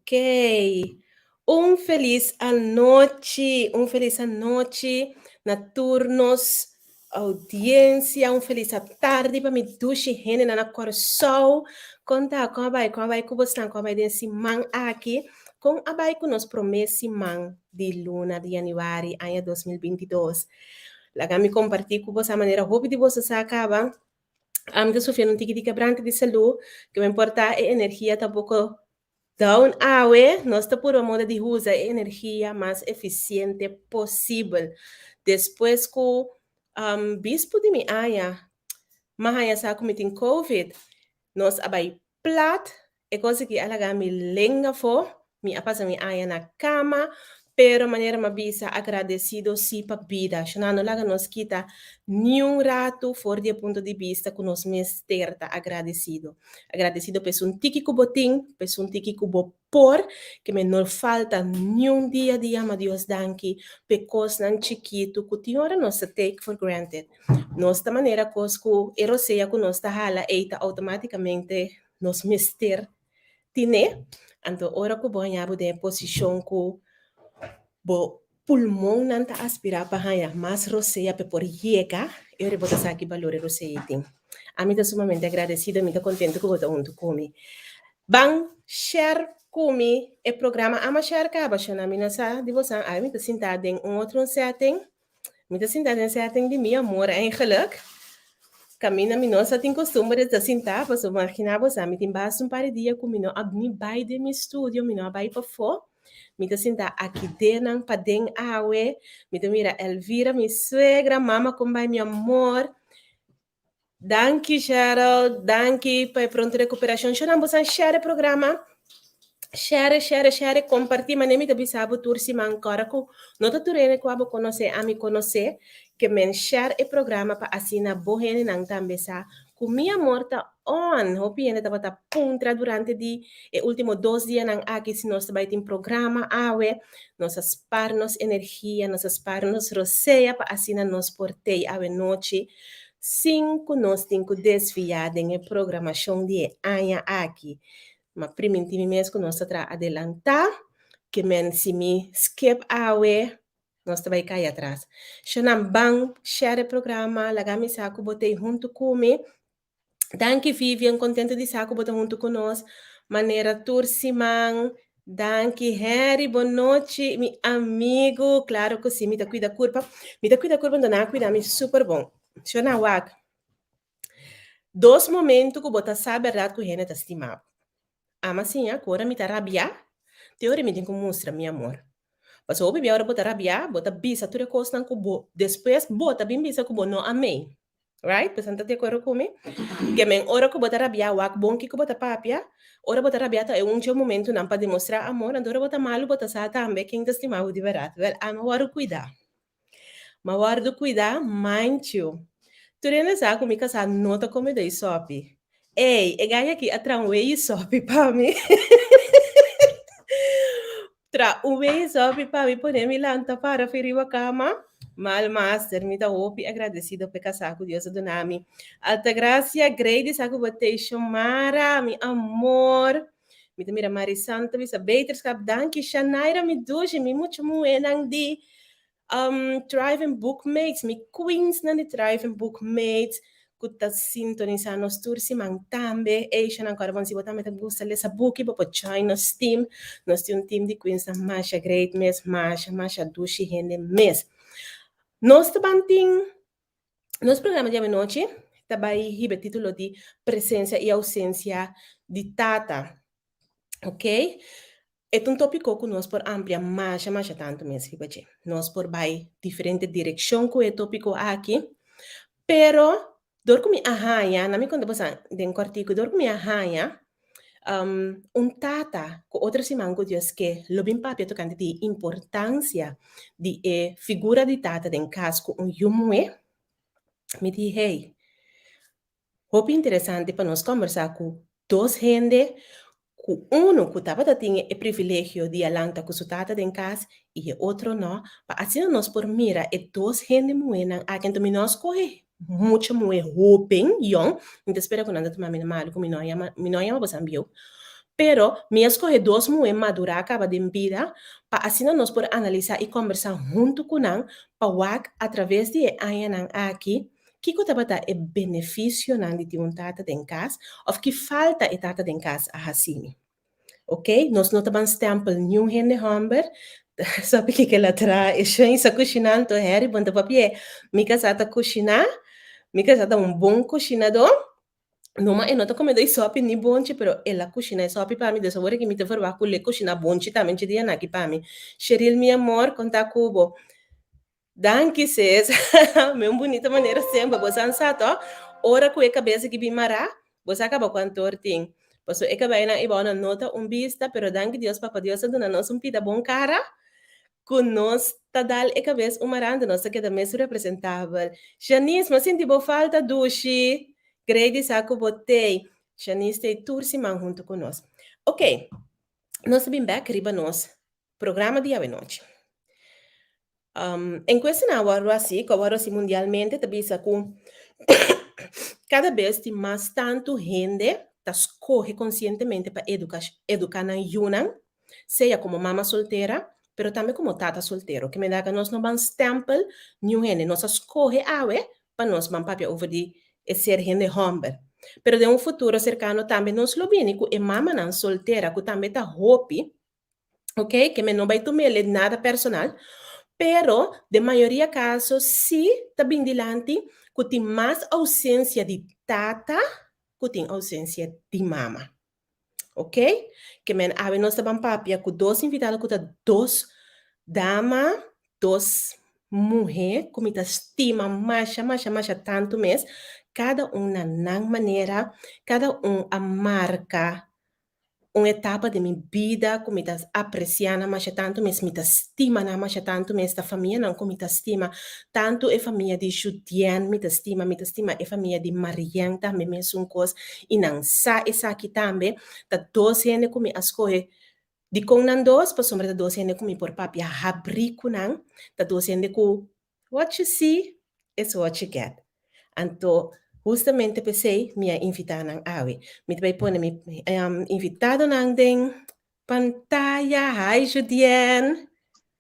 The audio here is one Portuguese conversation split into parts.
Ok. Um feliz anoite, na turnos, audiência, feliz tarde para me duche rene na cor sol. Conta com a vai com você, com a vai desse man aqui, com a vai com nos promesse man de luna de januário, ano 2022. Lá me compartilhar com você a maneira, roupa de você acaba. A minha Sofia não tem que quebrante de saúde, que me importa é energia, tá pouco. Down awe, nós estamos por moda de usar a energia mais eficiente possível. Depois que o bispo de minha área, mas sa comiting COVID, nós abai plat, e coisa que ela me lenga for, me apasa minha área na cama, pero maneira ma bisa agradecido si pa vida. Xanano laga nos quita nenhum rato fora de ponto de vista que nós mesterta agradecido. Agradecido por um tiki cubotim, por um tiki cubo por, que me não falta nenhum dia, mas Deus danke, pecos nan chiquito, que tinha nós take for granted. Nossa maneira cosco eroseia que nós hala eita automaticamente nos mester tine, então ora que banha de posição que bo pulmão não tá aspirar para ganhar mais roceia para por llega, eu rebota aqui valor roceia tem. A mim tá sumamente agradecida, me tá contente que você junto comigo. Bang share comigo o programa ama share acaba chama mina sa de você, a mim tá sentada em outro setting, me tá sentada em setting de meu amor, eigenlijk. Camina minosa tem costume de sentar, para imaginar você, me tem bastante par de dia com mino, me vai de meu estúdio, mino vai para fora. Me te sinta aqui dentro, para dentro, awe. Me te mira Elvira, minha suegra, mama, como vai, meu amor. Danke, Cheryl. Danke, para pronto recuperação. Chama você share o programa. Share, compartilha. Mas nem me te sabe tur se mancora com. Não te turene com abo conhecer, a me conhecer. Que men share o programa para assinar bohene nang também sa. Com minha morta on, hopi ainda estava puntra durante de último 2 dias nang aqui se nós vai ter programa awe, nós asparnos energia, nós asparnos roceia para assinar nos portei awe noite. 5 nós temos que desviar em programação de anha aqui. Mas primeiro mesmo nós está adelantar, que men se me skip awe, nós vai cair atrás. Xanam bang, share o programa, lagami saco, botei junto comigo. Danke, Vivian, contente de saco, botar junto conosco. Maneira Tursimang. Danke, Harry, boa noite, meu amigo. Claro que sim, me dá cuida curva. Me dá cuida curva, não cuida, me super bom. Xana wak. 2 momentos que bota sabe a verdade que o René tá estimado. Ama sim, agora me tá rabiar. Teoria me tem que mostrar, meu amor. Mas o bebê agora bota rabiar, bota bisa, tudo coisa não cubo. Depois, bota bem bisa cubo, não amém. Right? Pessoal, tá de acordo comigo? Que men ora que bota rabia wak bom que bota papia, ora bota rabia tá é momento não para demonstrar amor, andora bota malo bota sa também quem estimava de verdade. Well, ama waru cuidar. Ma waru cuidar, mind you. Tu rena sa comigo sa nota como dei sopi. Ei, e ganha aqui atranwe e sopi para mim. Tra uwe sopi para mim poder me lanta para ferir a cama. Mal master, me dá opi agradecido por casar com Deus do nome. Alta gracia, grande saco botei chamara, mi amor. Me mira Mari Santa, bisa beter skap danke, Shanaira me doje, me muito nang di Driving Bookmates, mi queens nang di Driving Bookmates. Kuta sintonizar nos tursi mang tambe, e siya nang karabang si botame gusta lesa buki, po join nos team, nos team di queens na Masha Great Miss, Masha Dushi Hende Miss. Nós também nosso programa de noite também ribe título de presença e ausência de tata, ok? É tópico que nós por amplia mais tanto mesmo, ribe. Nós por vai diferente direção com o tópico aqui, pero dor que me arranha, na minha conta você den cortico, dor que me arranha, tata com outra semana que Deus que lobin papia tocante de importância de figura de tata den casco humue. Me dije, hey, hope interessante para nós conversar com 2 gente, com que estava tendo o privilégio de alanta com sua tata em casa e o outro não, para assim nós por mira e 2 gente moena, a quem também nós corre muito muito open, young, então espera quando anda tomar minha mal, com minha mãe você ambiu, Pero, me escolhe dois mulheres maduras, acaba de vida, para assim nós podemos analisar e conversar junto com ela, para através de anos aqui, que coisa é benefício de ter tata em casa, ou que falta e tata em casa a Hassimi. Ok? Nós não estamos stempel nenhum rende hamber, só porque ela traz, e está cozinhando, Harry, bom, papi, me casata cozinhar, me casata bom cozinador, não, mas eu não estou comendo sopa nem bonche, pero ela cozinha sopa para mim, dessa hora que me te forvar com le cozinha bonche também te dia aqui para mim. Cheryl, meu amor, conta cubo. Danke, sis. Meu bonita maneira sempre, você ansato, ora com a cabeça que bimara, você acaba com a tortinha. Você acaba na ibona nota vista, pero danke Deus, papá Deus, dona nós pida bom cara, com nós tá dal e cabeça maranda, nós que da mesmo representável. Janice, mas senti boa falta dushi. Grande saco botei. Janice tem tursi man junto conosco. Ok, nós bem back riba nós. Programa dia e noite. Em questão agora assim, que agora assim mundialmente, também saco cada vez tem mais tanto gente que escolhe conscientemente para educar na Yunnan, seja como mama solteira, pero também como tata solteiro, que me dá que nós não vamos stempel, nenhum gente, nós escolhe para nós vamos papel over de ser gente homem. Pero de um futuro cercano também nós lo bem, que mama não solteira, que também tá hope, ok? Que me não vai tomar nada personal, pero de maioria casos, se tá bem dilante, que tem mais ausência de tata, que tem ausência de mama. Ok? Que men ave nós tabam papia com dois invitados, com dois dama, dois mulher, com muita estima, macha, tanto mês, cada um na maneira, cada um a marca uma etapa de minha vida, como me apreciando mais tanto, me estima mais tanto, me esta família não como me estima, tanto a família de Judian, me estima a família de Marian também, mesmo coisa, e não sa essa aqui também, da 12 anos como as coisas, de com não dois, para sombra da 12 anos como por papi, a abrir com não, da 12 anos com what you see is what you get. Então, justamente pensei minha invitada awe. Me vai pôr mi invitado nang ding pantalla. Hi, Judiane.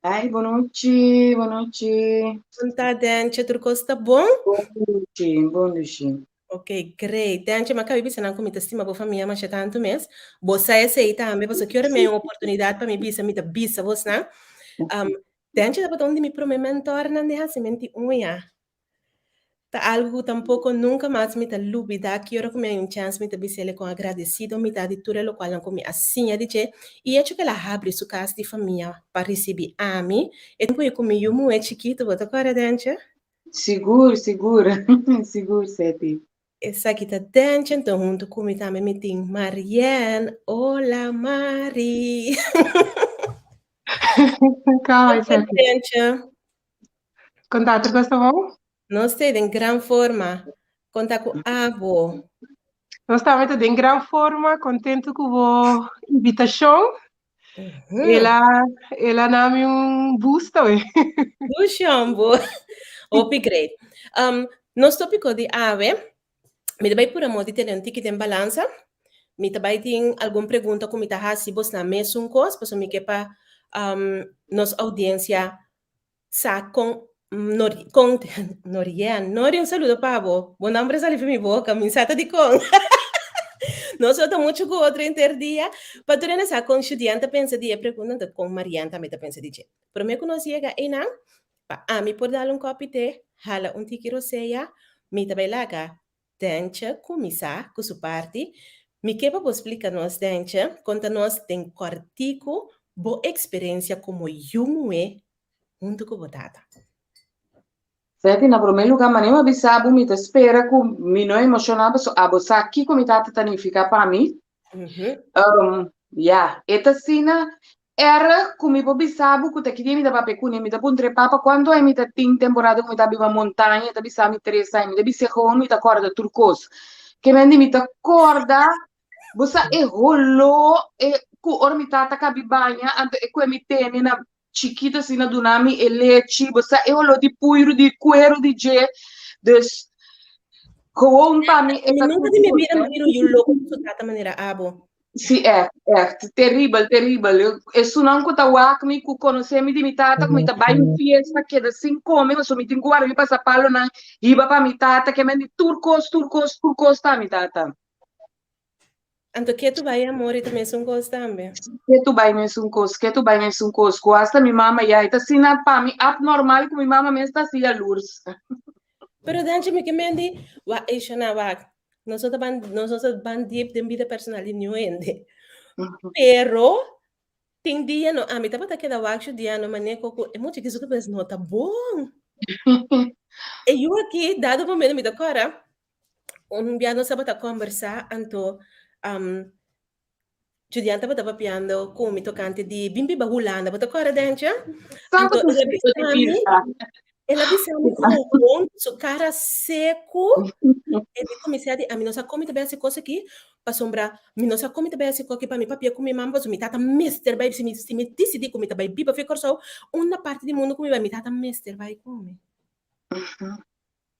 Ai, boa noite, boa noite. Conta dente, tudo costa bom? Boa noite, boa noite. Ok, great. Dente, mas cabe não com estima boa família, mas tanto mês. Você é sei também, você quer me uma oportunidade para me bisa, me da bisa, você não? Dente, da onde me promete mentor, não deixa se mentir unha. Tá algo tampouco nunca mais me tá lubida, que eu come um chance me tá bisele com agradecido, me tá de tudo o qual não come assim a dizer, e é que ela abre sua casa de família para receber a mim, e depois comi um é chiquito, bota agora dentro. Seguro, segura, seguro, Sete. Essa aqui tá dentro, então junto comigo também me tem Marianne. Olá, Mari. Calma aí, Sete. Dentro. Contato, gosta bom? Não sei, em grande forma. Conta com a avó. Nós estamos em grande forma, contente com a invitação. Ela dá-me boost, ué. Do chambo. Upgrade. Nos tópico de ave, me vai por amor de ter um ticket em balança, me também tem alguma pergunta como está assim, você na mesma coisa, para me que para nossa audiência sa com Nori, um saludo para você. Bom nome sali para minha boca, me sata de com. Nós estamos muito com outro interdia, para tu nessa com estudante pensa de pergunta com Mariana também pensa de che. Para mim conhecia aí não, pa me por dar copo de hala tiki roseia, me também laga dente comisa com sua parte, me que para explicar nós dente, conta nós tem cortico, boa experiência como yumue junto com botata. Sete, na primeiro lugar, mas nem avisava, me espera que me não emocionava, a você aqui como está tanificar para mim. Esta cena era como eu pensava que aqui me dava pecunha, me dava papa quando eu me tem temporada que me dava uma montanha, me dava me interessa, me dava serrão, me dava corda turcos. Que me dava corda, você rolou e que ora me tata cabibanha, e que me tem na chiquita assim na dunami e leite, você rolou de puiro, de cuero, de je, des com para mim nunca de minha vida me viram eu louco de soltar maneira abo. Sim, é terrível, terrível. Isso não que tá me que conhecer me de mi tata, que me tá bem fiesta, que da assim come, mas me tem que guardar para palo na iba para mi tata, que me de turcos tá mi tata. Anto que tu vai amor e também são coisas também. Que tu vai nesse um cos, hasta mi mama ya, ita sina pa mi abnormal que mi mama me está assim a lurs. Pero dance me que mendi, wa isha na wa. Nosotros ban deep de vida personal new ende. Pero tem dia no, a mim tava taqueda wa dia no mané coco, é muito que isso que pensa nota bom. E eu aqui dado momento me decora, dia no sábado a conversar anto um Judianta tava piando come toccante di bimbi bahulana, bota ancora dentro? Sabe Anto que se eu te ela bisami com su cara seco, e mi comecei a mim não sabe como também essa coisa aqui, para sombra, mi não sabe como também essa coisa aqui para mi papia com minha mamba, so mi tata mister vai se me decidi como também biba ficar só uma parte do mundo como mi tata mister vai comer.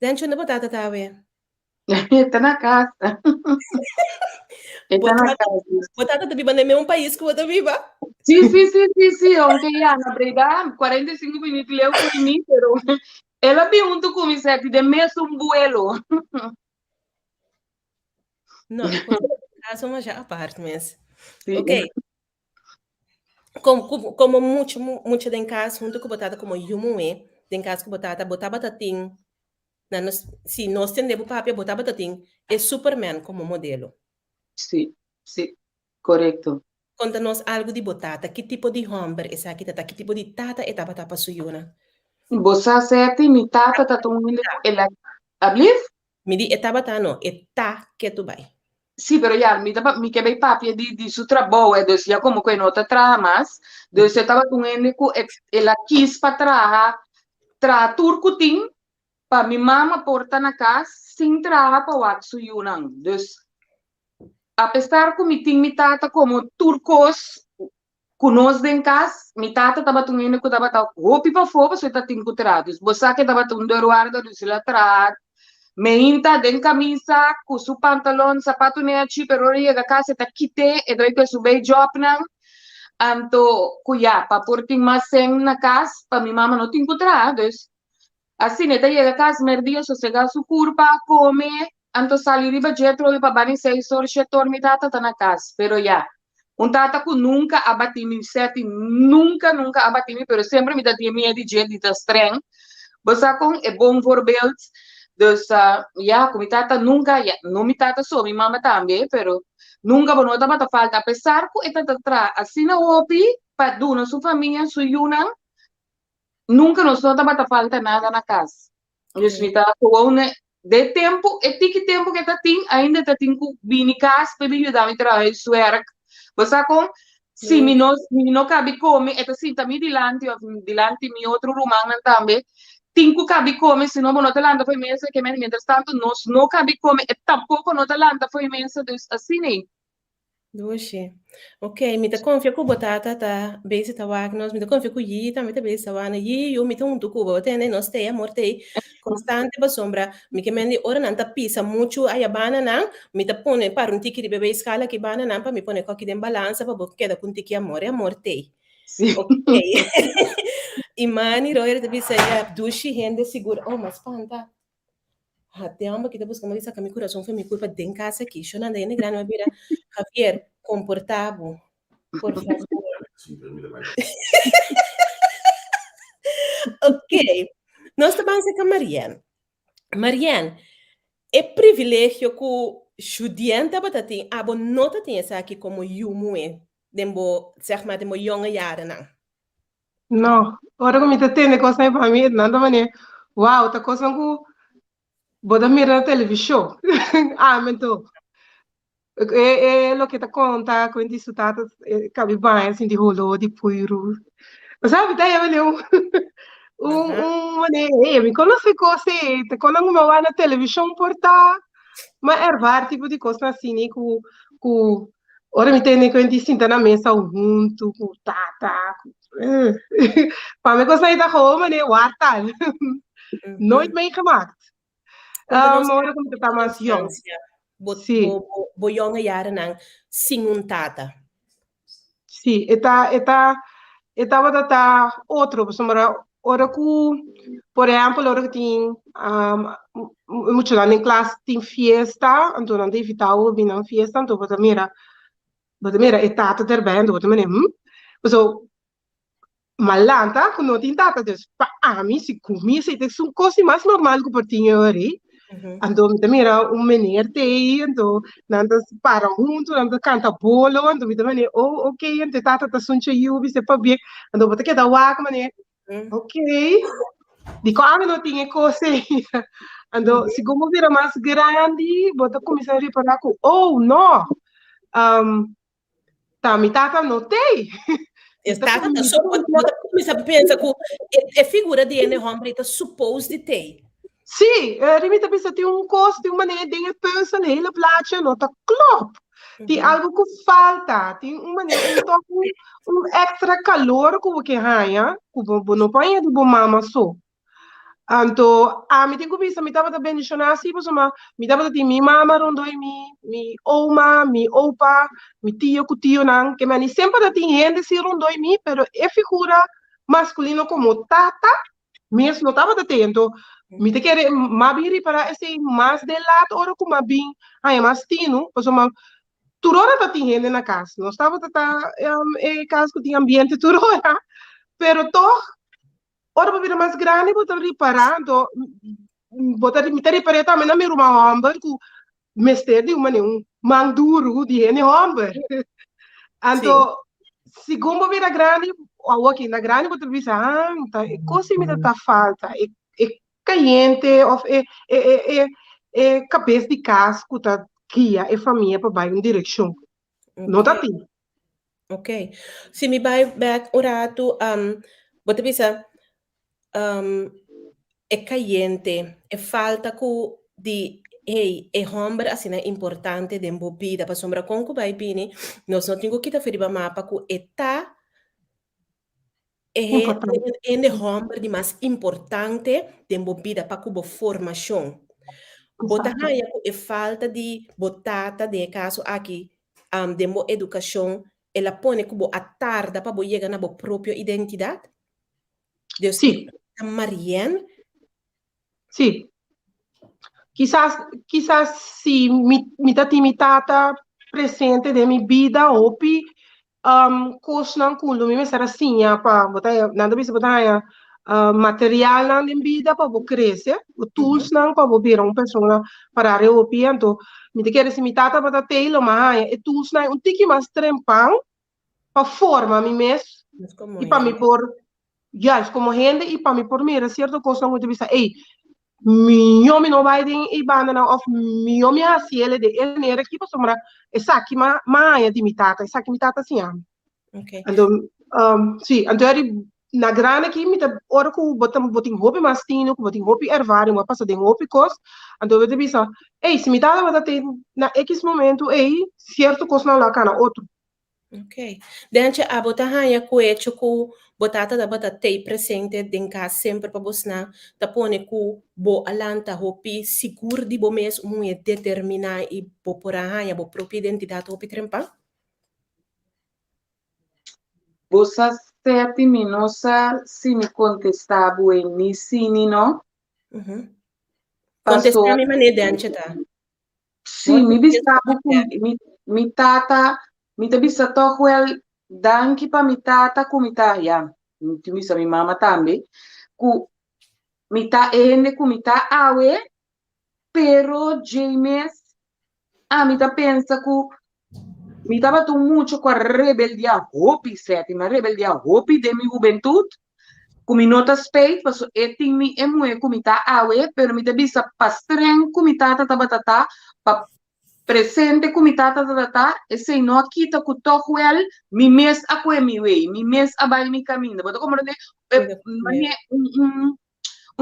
Dentro na batata tá vendo? Está na casa. Está na Botata, casa. botata tá viva no mesmo país que eu tô viva. Sì, aunque ya na breda 45 minutos leu com mim, pero ela pergunta como se é de mesmo um vuelo. Não, é coisa caso mas já a parte mesmo. Sim, Ok. Como muito em casa, junto com batata como yumu é, tem casa que batata, botar batatinho, se nós temos papel, botar batatinho, é Superman como modelo. sim, correto. Conta-nos algo de batata, que tipo de hambúrguer essa aqui, tata, que tipo de tata é tata para suyuna. Você sete mi tata tá tomando ela abrir? Me di, é tabata não, é tá que tu vai. Sì, però ya mi che bei papi di su trabalho, e dus ya como que nota tramas, dus eu tava com ele com ela quis para tra turco tim, pa mi mama porta na casa, sin traha pa watsu yunang. Dus apesar que mi tata como turcos conosco em casa, mi tata tava tungendo que tava tal roupa para fora, so tá tinco trados. Bosa que tava tung doruardo do sila trad, meinta den camisa, com su pantalão, sapato neachi, pero ora da casa tá quite, e daí que subei job nang, anto kuya, pa porting mas sem na casa, pa mi mama não tinco trados. Assim, né, daí a casa merdia, sossegar su curva, come, anto sali riba dietro e babani 6 horas, 7 horas, mi tata tá na casa, pero ya. Un tata que nunca abati mi sete, nunca abati mi, pero sempre mi dati mi di gente di streng. Basta com é bom voorbeeld. Dus ja, com mi tata nunca, ja, não mi tata só, mi mama também, pero nunca bonota bata falta, apesar que é tata tra, assim na opi, pa duna su família, su yunang, nunca nos nota bata falta nada na casa. Dus mi tata gewoon de tempo, e tiki tempo que tá tem, ainda tá tem que vir em casa para me ajudar a trabalhar su werk. Basta com se mi não cabe comer, é assim, também dilante mi outro rumano também, tenho cabe comer, se não não te landa foi mesa, que mientras tanto nós não cabe comer, e tampouco não te landa foi mesa, dus assim, né? Doce. Ok, mi ta confia ku batata ta base ta wagnos, mi ta confia ku yi ta mi ta base ta wana yi yo mi ta untu ku ba tene no stay amorte constante ba sombra mi che mendi ora non ta pisa mucho ai bana nan mi ta pone par un tiki di bebe scala che bana nan pa mi pone cocchi den balanza pa bocche da kun tiki amore amorte. Sim. Ok. Imani roer de bisa ya dushi hende segura. Oh, mas spanta. Até uma que depois como disse que meu coração foi minha culpa de casa aqui. Eu não andei nem grande, mas vira Javier, comportavo, por favor. Ok, nós estamos com a Marianne. Marianne, é privilégio que o estudante batatinha, a boa nota tem essa aqui como yumu é, dembo, zeg maar, dembo jonge jaren não. No, ora como te tem negócio aí para mim, nada mané. Uau, tá coisa que boda mira na televisão. Ah, mento. É lo que te conta, com isso tá, cabe bem assim de rolo, de puiro. Sabe, daí eu mané, me conhece coisa, te conheço uma hora na televisão portar, mas é vários tipo de coisa assim, né, com ora me tem com distinta na mesa junto, com tata, para mim coisa aí da Roma, né, wartal. Nooit meegemaakt. Conta-nos Maar como tu tá mais jong. infância. Sim. boyonga jaren nang singun tata. Sim, estava outro, ora que, por exemplo, ora que tem, muito lá em classe tem fiesta, então não deve estar ouvindo a fiesta, então bota mira, é tata terbendo, bota mira, so, malanta, quando não tem tata, dus, para mim, se comi, se tem uma coisa mais normal que por tinha aí, então, mira, menino tem, então, nanda para junto, nanda canta bolo, então, mira, oh, ok, então, tata tá suncha yubi, se para bem, então, bota que dá waka, mané, ok, dico, não tinha coisa aí, então, se como vira mais grande, bota começar a reparar que, oh, não, tá, mi tata não tem, Tata tá suposto, começa a pensar que é figura de ene homem tá suposto de ter. Sim, rimita pensa tem coisa, tem uma maneira de pensar nele, placa, não tá claro. Tem algo que falta, tem uma maneira, um extra calor que você ganha, que você não põe de boa mama só. Então, me tem que pensar, me tava bem mencionar assim, mas me tava de minha mama rondoi mi oma, mi opa, mi tio, cu tio não, que mani sempre tem gente se rondoi mi, pero é figura masculino como tata, mesmo não tava atento. Me te quer mabiri para esse mais de lado, ora como bem, ai mais tino, pois turora tá tem gente na casa, não estava é casa que tem ambiente turora, pero toch ora para vir mais grande, botar reparando, botar me ter reparado também na minha irmã Amber, que mestre de uma manduro de gente Amber. Então, segundo vir a grande, ou aqui na grande, botar visar, tá, coisa me tá falta, é caliente, é cabeça de casco, tá, que é família para vai em direção. Não tá assim. Ok. Se me vai back orato, botar visar, é caliente, é falta que de hey, é homem assim é importante de embobida para sombra com que vai bem, nós não temos que estar ferindo mapa que está é homem de mais importante de embobida para que formação. Bota haya é falta de botata de caso aqui de educação ela põe como a tarde para chegar na própria identidade. Deus Sim. Marianne. Sim. Quizás se mi tata presente de minha vida, opi, coisa não culo, me será assim, para botar, nada bisa botar, material não de vida para você crescer, o tools não para você virar uma pessoa para a opi, então, me te quer se mi tata botar teilo, mas é tools não, um tique mais trempão, para forma me mesmo, e para me pôr, já, como rende, e para me pôr, mira, certo coisa não te bisa, ei, mi não vai de banda não of mi assim ele de ele era que passou mara essa aqui mas de mitata essa aqui mitata assim então sim então ele na grana aqui me tá ora que botem roupa mas tino botem roupa ervário uma passa de roupa cos então eu te bisa ei se mitata vai ter na X momento ei certo coisa não lá cana outro. Ok. Dentro a botar hanha coecho com botata da batata presente denka sempre para bosna ta pone ku bo alanta hopi seguro de bo mes muito determinar e bo por hanha bo própria identidade hopi trempa. Bosa 7 minutos se me contestar ni sim não. Contestar me maneira dentro tá. Sim, me bisabo mi tata mi te bisa toch wel danki pa mi tata ku mi ta ya. Mi bisa mi mama também ku mi ta ende ku mi ta awe pero James mi ta pensa ku mi tava tu mucho com a rebeldia hopi sete, ma rebeldia hopi de mi juventud ku mi nota speit paso eting mi emue ku mi ta awe pero mi te bisa pastren ku mi tata tabatata pa presente com mi tata esse não aqui tá com todo el mi mes a coe mi way mi mes a vai mi caminho boto como de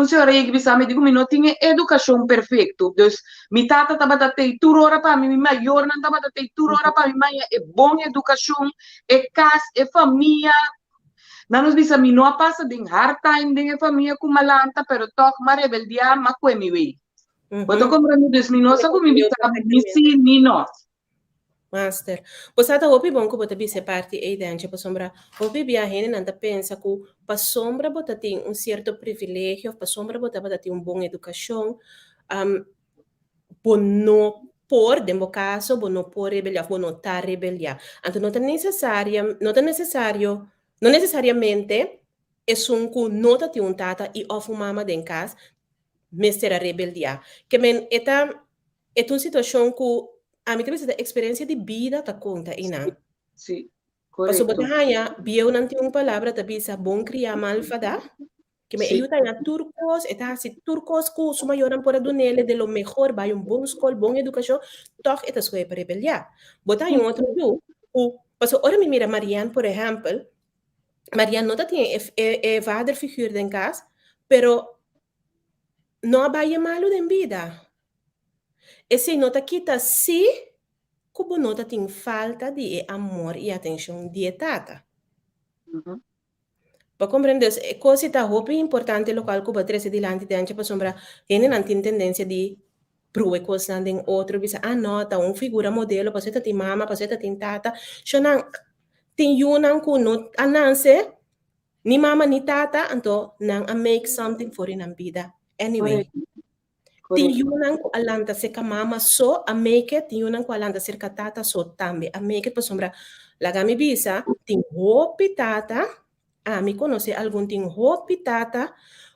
senhor aí que bisa me digo mi não tinha educação perfeito dus mi tata tava tei turora para mi maior não tava tei turora para mi mãe é bom educação é casa é família não nos bisa mi não passa de hard time de família com malanta pero toch ma rebeldia ma coe mi way. Boto comprando dos minosa com mi bitaba mi sim, mi não. Master. Posata hopi bom ko bota bise parte e dente pa sombra. Hopi bia hene nanta pensa ku pa sombra bota tem certo privilégio, pa sombra bota tem bom educação. Bono por, dentro caso, bono por rebeliar, bono tá rebeliar. Então não é necessário, não necessariamente é um que nota tem tata e of mama den casa, mestre a rebeliar. Que men é uma situação que a mim também a experiência de vida tá conta e não. Sim, Passo correto. botar hanya, bio não tem uma palavra tá bisa bom criar mal fada. Que me Sim. ayuda a turcos, eta si turcos ku suma yoran por adunele de lo mejor, vai bom escola, bom educação, toch eta scoe para rebeliar. Botar um outro do, o, passo ora me mira Marianne, por exemplo, Marianne não tem vader figura em casa, pero não vai malo em vida. Esse nota quita se cubo nota tem falta de amor e atenção dietada. Para compreender, coisa tá roupa importante local que bater se dilante de antes para sombra, ele não tem tendência de provar coisa não tem outro, bisa não, tá figura modelo, para você tem mama, para você tem tata, só não tem um que não ananse, ni mama ni tata, então não a make something for in vida. Anyway, tem um que alanta se ka mama só a make it, tem um que alanta se ka tata só também, a make it para sombra, lagami bisa, tem roupa tata. Me conhece algum tem roupa tata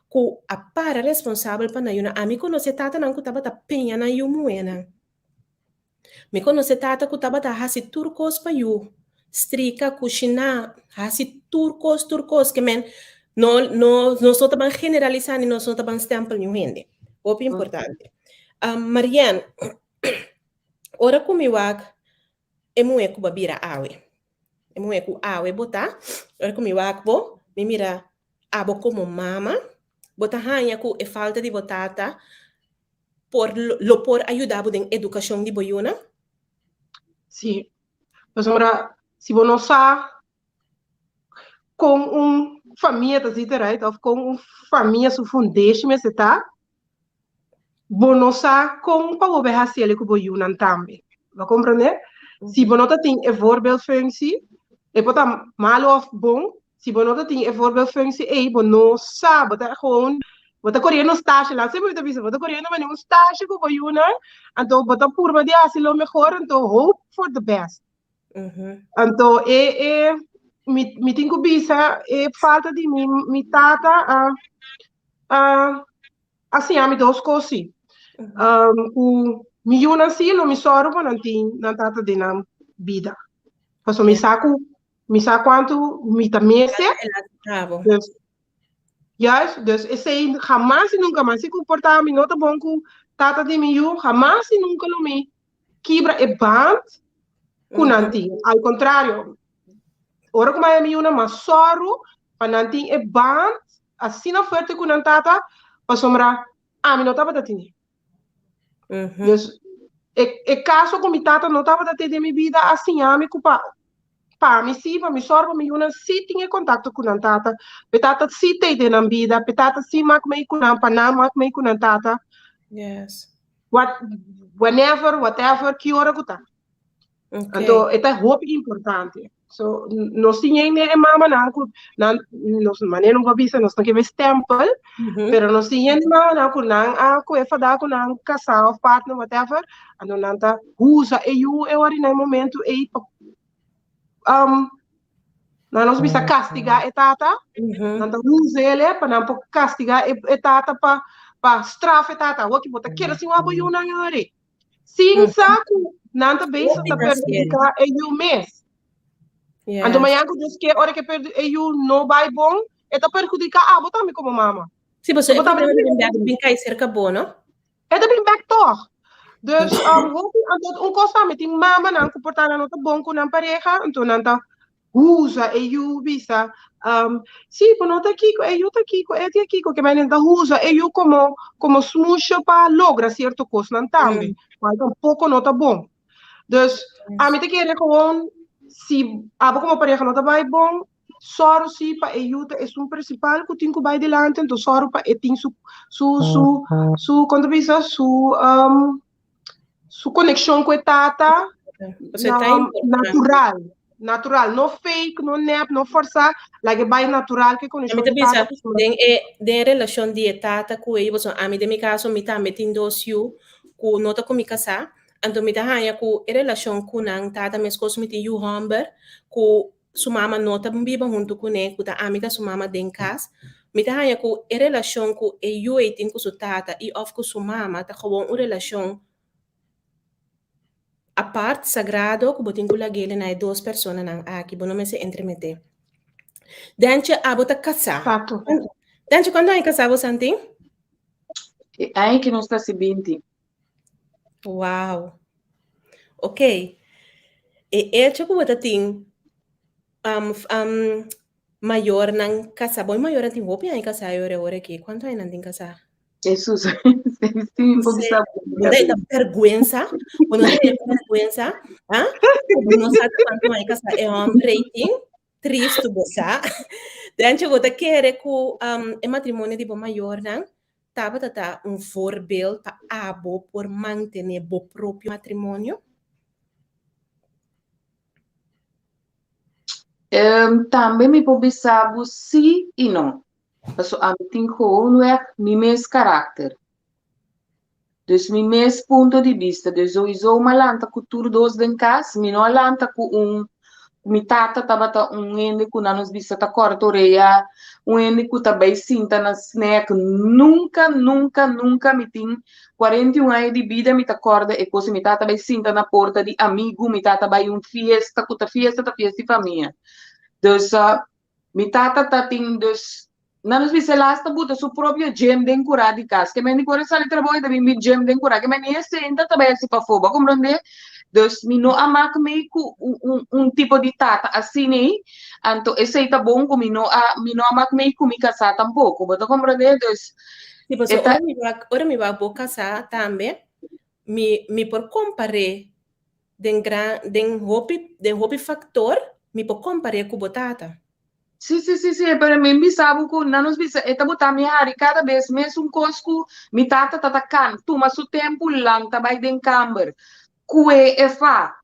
que a para responsável para na me conhece tata não que tava ta penha na yu muena. Me conhece tata que tava ta hasi turcos pa yu. Strika kushina hasi turcos que men no só taban generalizar ni no só taban stempel ni gente. Roupa importante. Marianne, ora comiwag emu ku babira awe. Emu ku awe botar, ora comiwag bo me mira abo como mama, bota hanya ku e falta de botata por ajudar em educação de boiuna? Sim. Mas agora, se você não sabe com família, tá certo, right? Ou com família, sua foundation, você tá? Você não sabe como para você fazer ele com boiuna também. Vai compreender? Se você não tem a voorbeeldfunctie, é pode mal ou bom. Se você não tem a voorbeeldfunctie, você não sabe, você gewoon você correndo stage lá, sempre você pensa, você correndo mas um stage com boiuna, então você por de assim o melhor, então hope for the best. Então me tenho bisa falta de mi tata assim a me dos coisas. O mi una si lo mi soro pa na tata de na vida. Paso mi saco quanto mi tamese. Dus esse jamás e nunca mais se comportar mi nota bom com tata de mi jamás e nunca lo mi quebra e band com nanti. Ao contrário, ora como é mi una mas soro pa nanti e band assim na forte com nantata pa sombra mi nota pa tatini. Dus caso com mi tata não estava a ter de minha vida assim a me culpar para me sim para me sorba me uma se tinha contato com a tata petata se tem de na vida petata se mak me com a pana mak me com a tata yes whatever que hora guta então é hope importante so nós tinha nem mama não nós maneira não visa nós não que stempel pero nós tinha mama não com não com é fada com não casal partner whatever então não tá usa eu ori no momento não nós bisa castigar tata não tá usa ele para não castigar tata para strafe tata o que bota quer assim uma boa não ori sim saco não tá bem tá perdicar eu mês então amanhã que diz que hora que perde eu não vai bom tá perjudicar botar me como mama se você botar me bem cair cerca bom não é bem back toch dus constante tem mama não comportar não tá bom com a pareja então não tá usa eu bisa sim por não tá aqui eu tá aqui que mas não tá usa eu como smucho para lograr certo coisa não também mas um pouco não tá bom dus a mim te querer gewoon se como pareja não tá bom soro sim para eu é um principal que tem que vai delante então soro para tem su quando bisa su conexão com a tata Isso é tão importante. Natural. No fake, no nep, no forçar. Like, vai natural que A mim também sabe, tem relação de etata com ele, você, a mim de meu caso, me tá metendo docio, com nota com me casar, então me tá hanha com relação com não tata, minhas coisas me tem o hamber, com sua mama nota biba junto com ele, com a amiga sua mama den casa, me tá hanha com relação com eu e tem com sua tata e of com sua mama, tá com uma relação a parte sagrado, que botin com lagele na duas pessoas não aqui, bom não me se entremeter. Dante a bota casar. Fato. Dante, quando é casar você tem? Aí que não está se 20. Uau. Ok. E tipo bota tem maior não casar, bom maior tem roupa aí casar hora aqui. Quanto aí não tem casar? Jesus, sim, Você não tem vergonha? Quando não tem vergonha, ah? Não sabe quanto aí casar é rating triste você. Dante bota querer que o matrimônio de bom maior não tava voorbeeld para abo por manter o próprio matrimônio? Também me observo sim e não. Porque a mim tem não é meu mesmo caráter. Dus meu mesmo ponto de vista. Dus sowieso uma lanta cultura dos den casa, mi não lanta com mi tata tava ende que nos vista ta corta orelha, ende que também sinta na snack, nunca me tem 41 anos de vida me ta corda e coisa mi tata vai sinta na porta de amigo, mi tata vai fiesta, que fiesta de família. Dus mi tata tem dus nos vista lá está buta su próprio gem den cura de casa, que me ni corre sali trabalho também mi gem den cura, que me ni senta também se pa foba, compreende? Dus mi no amak me ku tipo de tata assim né? Então esse aí tá bom com mi no amak me ku mi casa tampouco, você compreende? Dus tipo so, ora mi va bo casa também mi por comparar den hopi factor mi por comparar com botata. Sim, para mim, me sabe que não nos bisa, eta botar minha hari cada vez mesmo cosco, mi tata kan, tu mas o tempo lang tabay den camber, kue e fa,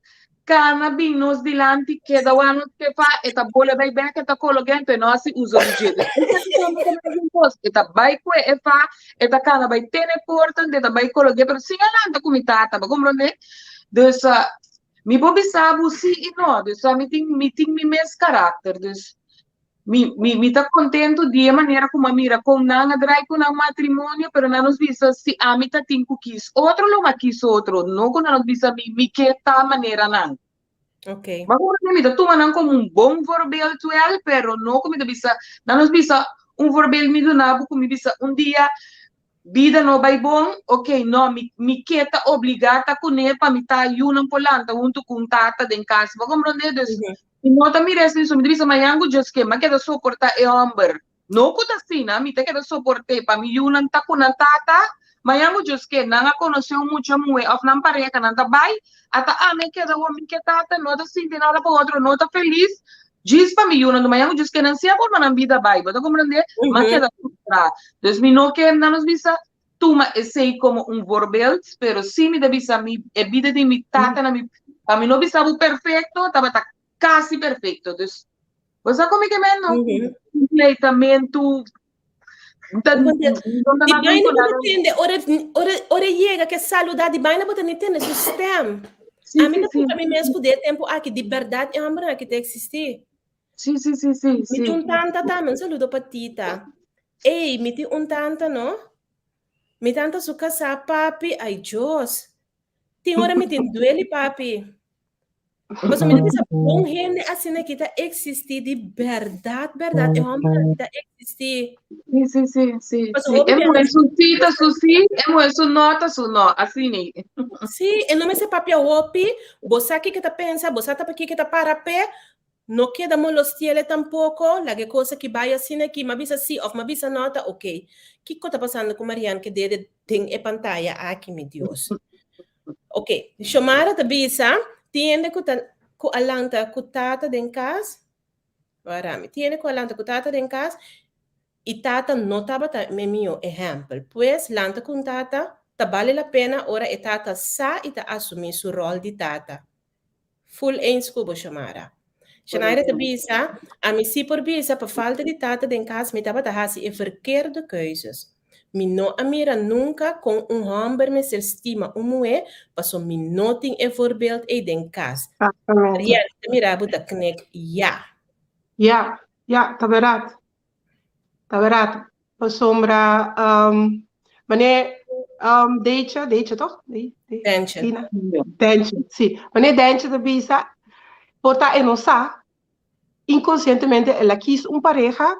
kana binos dilante que da ano que fa, eta bola vai bem que ta cologen pe nós uso de jeito. Eta vai kue e fa, eta kana vai tene portan, eta vai cologen, pero sim alanta com mi tata, ba compreender? Dus mi bobi sabe sim e não, dus mi tem mi mes caráter, dus me tá contento de maneira como a mira com não adrai com um matrimônio, pero não nos visa se a mim tá tinco quis outro não quis outro, não com não nos visa me que tá maneira não. Ok. Mas como me tá tomando como bom verbal tuel, pero não como me visa, não nos visa verbal me do nabo como me visa dia vida não vai bom, ok, não me que tá obrigada com ele para me tá yunam polanta junto com tata den casa, vou compreender isso. E nota mi resta isso, me diz amanhã que just que, mas queda suportar é homem. Não que tá assim, né? Me tem que suportar para me yunan tá com a tata, amanhã que just que, não a conheceu muito mulher, of não parece que não tá bem, até a mim queda homem que tata, não tá sentindo nada para outro, não tá feliz. Diz para me yunan, amanhã que just que não se aborda na vida bem, você compreender? Mas queda suportar. Então, me não que não nos visa toma esse como verbal, pero sim me deve ser mi vida de mi tata, para mim não visa o perfeito, tava quase perfeito. Então, você como que menos completamento di baina pode entender ora chega que saludar di baina pode entender sistema a mim não me mesmo poder tempo aqui de verdade é uma que tem que existir sim me tem tanta também saludo patita ei me tem tanta não me tanta su casa papi ai Deus tem hora me tem duele papi. Mas me deve bom gente assim que está existir de verdade, é uma que está existir. Sim. É muito cita, sim, é muito nota, não, assim né. Sim, e não me se papia opi, você aqui que tá pensa, você tá aqui que tá para pé, não queda molestiele tampouco, la que coisa que vai assim aqui, mas bisa sim, of mas bisa nota, ok. Que coisa tá passando com Mariana que dele tem a pantalla aqui, meu Deus. Ok, chamara da bisa, tiende ku alanta ku tata den casa, varami, tiende ku alanta ku tata den casa, e tata não tava me meu exemplo, pois lanta com tata, tá vale a pena ora e tata sa e tá assumir su rol de tata. full eens kubo chamara. Shanaira te bisa, a mi si por bisa, por falta de tata den casa, me tava hasi e verkeerde keuzes. Mi no amira nunca com homem me se estima moe, paso mi noting e voorbeeld e den casa. Exatamente. Maria, te mira buta knek, ja. Ja, tá verdade. Tá verdade. A sombra, mané, Deitje, toch? Dente. Tina? Dente, sim. Mané Dente da bisa, porta e não sa, inconscientemente ela quis pareja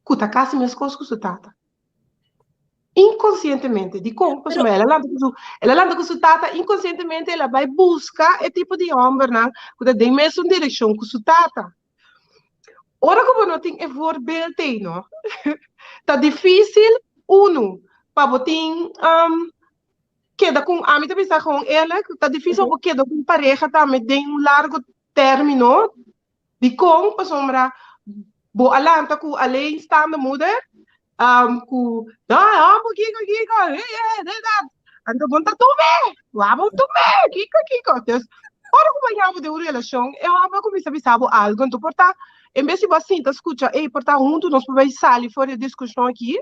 que tá casa minhas coisas com sua tata. Inconscientemente, de como, Pero, ela landa com sua tata, inconscientemente ela vai buscar esse tipo de homem, não? Que tem mesmo direção com sua tata. Ora como não tem voorbeeld aí, não? Tá difícil, para botar, queda com a minha pensar com ela, tá difícil porque queda com pareja também tem largo término de como, para sombra, bo alanta com além está na muda, com, kiko, ando bom tá tume, vamos tume, kiko, então, ora como é que de uma relação, eu amo como se sabe algo, então porta, em vez de você escuta, ei, porta junto, nós podemos sair fora de discussão aqui,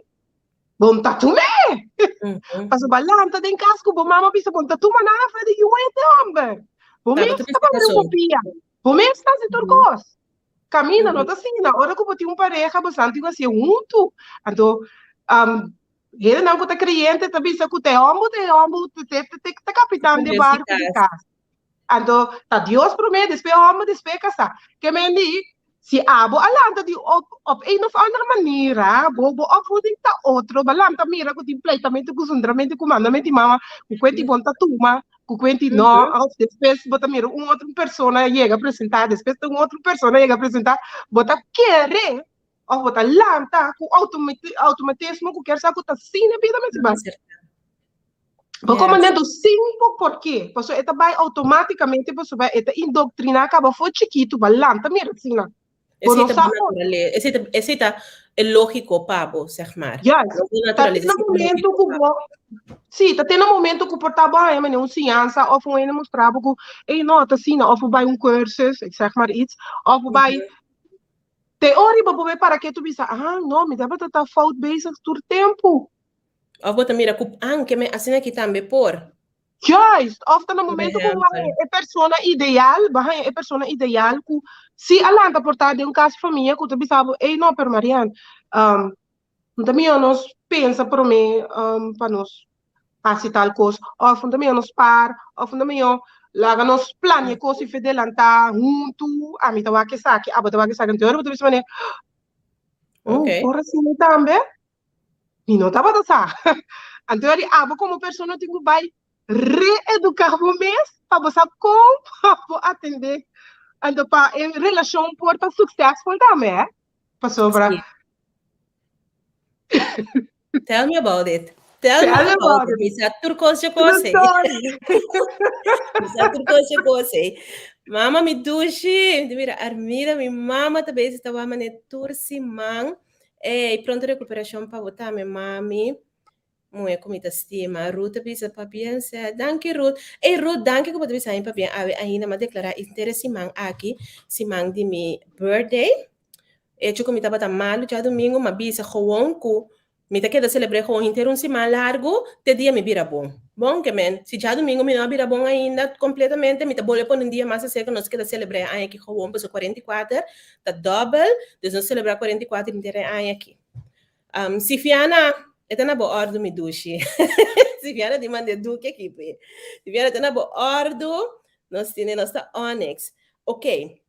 bom tá tume, paso balanta den casco, bom mama bisa bom tá tume nada fora de homem, bom tá, mesmo tá fazendo copia, bom mesmo está se turcos. Camina, não tá assim, na hora que eu botei pareja, bastante assim, junto. Então, ele não tá crente, tá bisa que tem homem, tá capitão de barco de casa. Então, tá Deus promete, depois homem, depois casar. Que me diz, se abo alanta de op een of andere manier, bobo opvoeding tá outro, balanta mira que completamente concentramente comandamento de mama, o que bom tá tuma, o que não, depois bota mira outra pessoa chega a apresentar, depois outra pessoa chega a apresentar, bota querer, ou bota lanta com automatismo que quer saber que tá sim devidamente bem. Porque comandando cinco por quê? Porque esta vai automaticamente, porque vai indoctrinar, acaba foi chiquito, balanta mira assim, não. Esse é lógico, Pablo, zeg maar. Yes. Tá tendo momento que sim, tá tendo momento que portar bem, mas ciência of een mostrava que ei nota assim, of bij cursus, ik zeg maar iets, of bij teorie para que tu bisa, não, me deve estar fout bezig door tempo. Of bota mira, que me assim aqui também por. Juist, of dan een moment que é persona ideal, que se alanta portar de caso família, que tu bisa, ei não, per Mariana, também nós pensa para mim, para nós fazer tal coisa, ou também nós ou também laga nós planear coisa e adelantar junto, a mim tava que saque, a tava que saque anterior, eu disse mané, por assim também, e não tava da sa, anterior como pessoa tenho vai reeducar o mês para você como atender, então para em relação para sucesso também, para sobrar. Tell me about it. Tell me about it. Bisa turcos je kose. Bisa turcos je kose. Mama mi dushi, mira, Armida, mi mama também estava mané tursi man. Pronto recuperação para botar minha mami. Moe comida estima, Ruth bisa papiense. Danke Ruth. Ruth, danke que você bisa em papien. Ainda me declarar interesse man aqui, se man de mi birthday. Eu comida bata malo já domingo, mas bisa gewoon ku me tá querendo celebrar com inteiro semana largo, te dia me vira bom. Bom que men, se já domingo me não vira bom ainda completamente, me tá bolé por dia mais cerca nós queremos celebrar aí aqui com 44, tá double, nós vamos celebrar 44 inteiro aí aqui. Se Fiana, é na boa ordem me duche. Se Fiana demanda do que aqui, se Fiana tá na boa ordem, nós temos nossa Onyx. Ok.